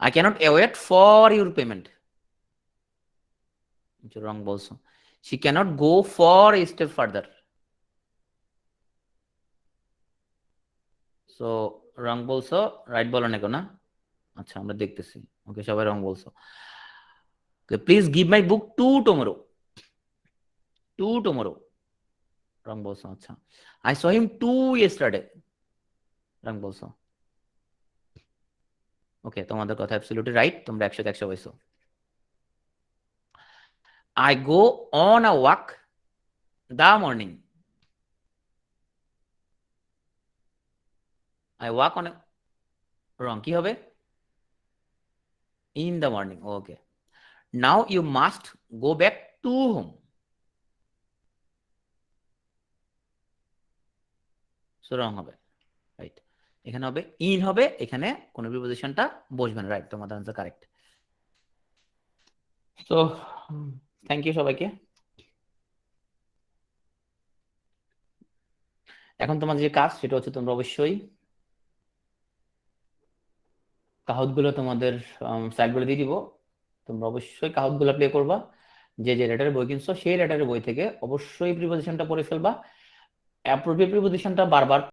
I cannot await for your payment, রং বলছো। she cannot go for a step further, so রং বলছো, রাইট বলো না কেন? আচ্ছা আমরা দেখতেছি, ওকে সবাই রং বলছো। okay, please give my book to tomorrow, to tomorrow, রং বলছো। আচ্ছা, I saw him too yesterday, রং বলছো। ওকে, তোমাদের কথা অ্যাবসলিউটলি রাইট, তোমরা 100 100 পাইছো। I go on a walk the morning, I walk on a, রং কি হবে? in the morning, okay. now you must go back to home, so রং হবে, রাইট। এখানে হবে ইন হবে, এখানে কোন প্রিপজিশনটা বসবে না, রাইট, তোমাদের আনসার কারেক্ট। তো থ্যাংক ইউ সবাইকে। এখন তোমাদের যে কাজ সেটা হচ্ছে, তোমরা অবশ্যই কাহতগুলো তোমাদের সাইডগুলো দিয়ে দিব, তোমরা অবশ্যই কাহতগুলো প্লে করবা। যে যে রেটারের বই কিনছো সেই রেটারের বই থেকে অবশ্যই প্রিপজিশনটা পড়ে ফেলবা, অ্যাপ্রোপ্রিয়েট প্রিপজিশনটা বারবার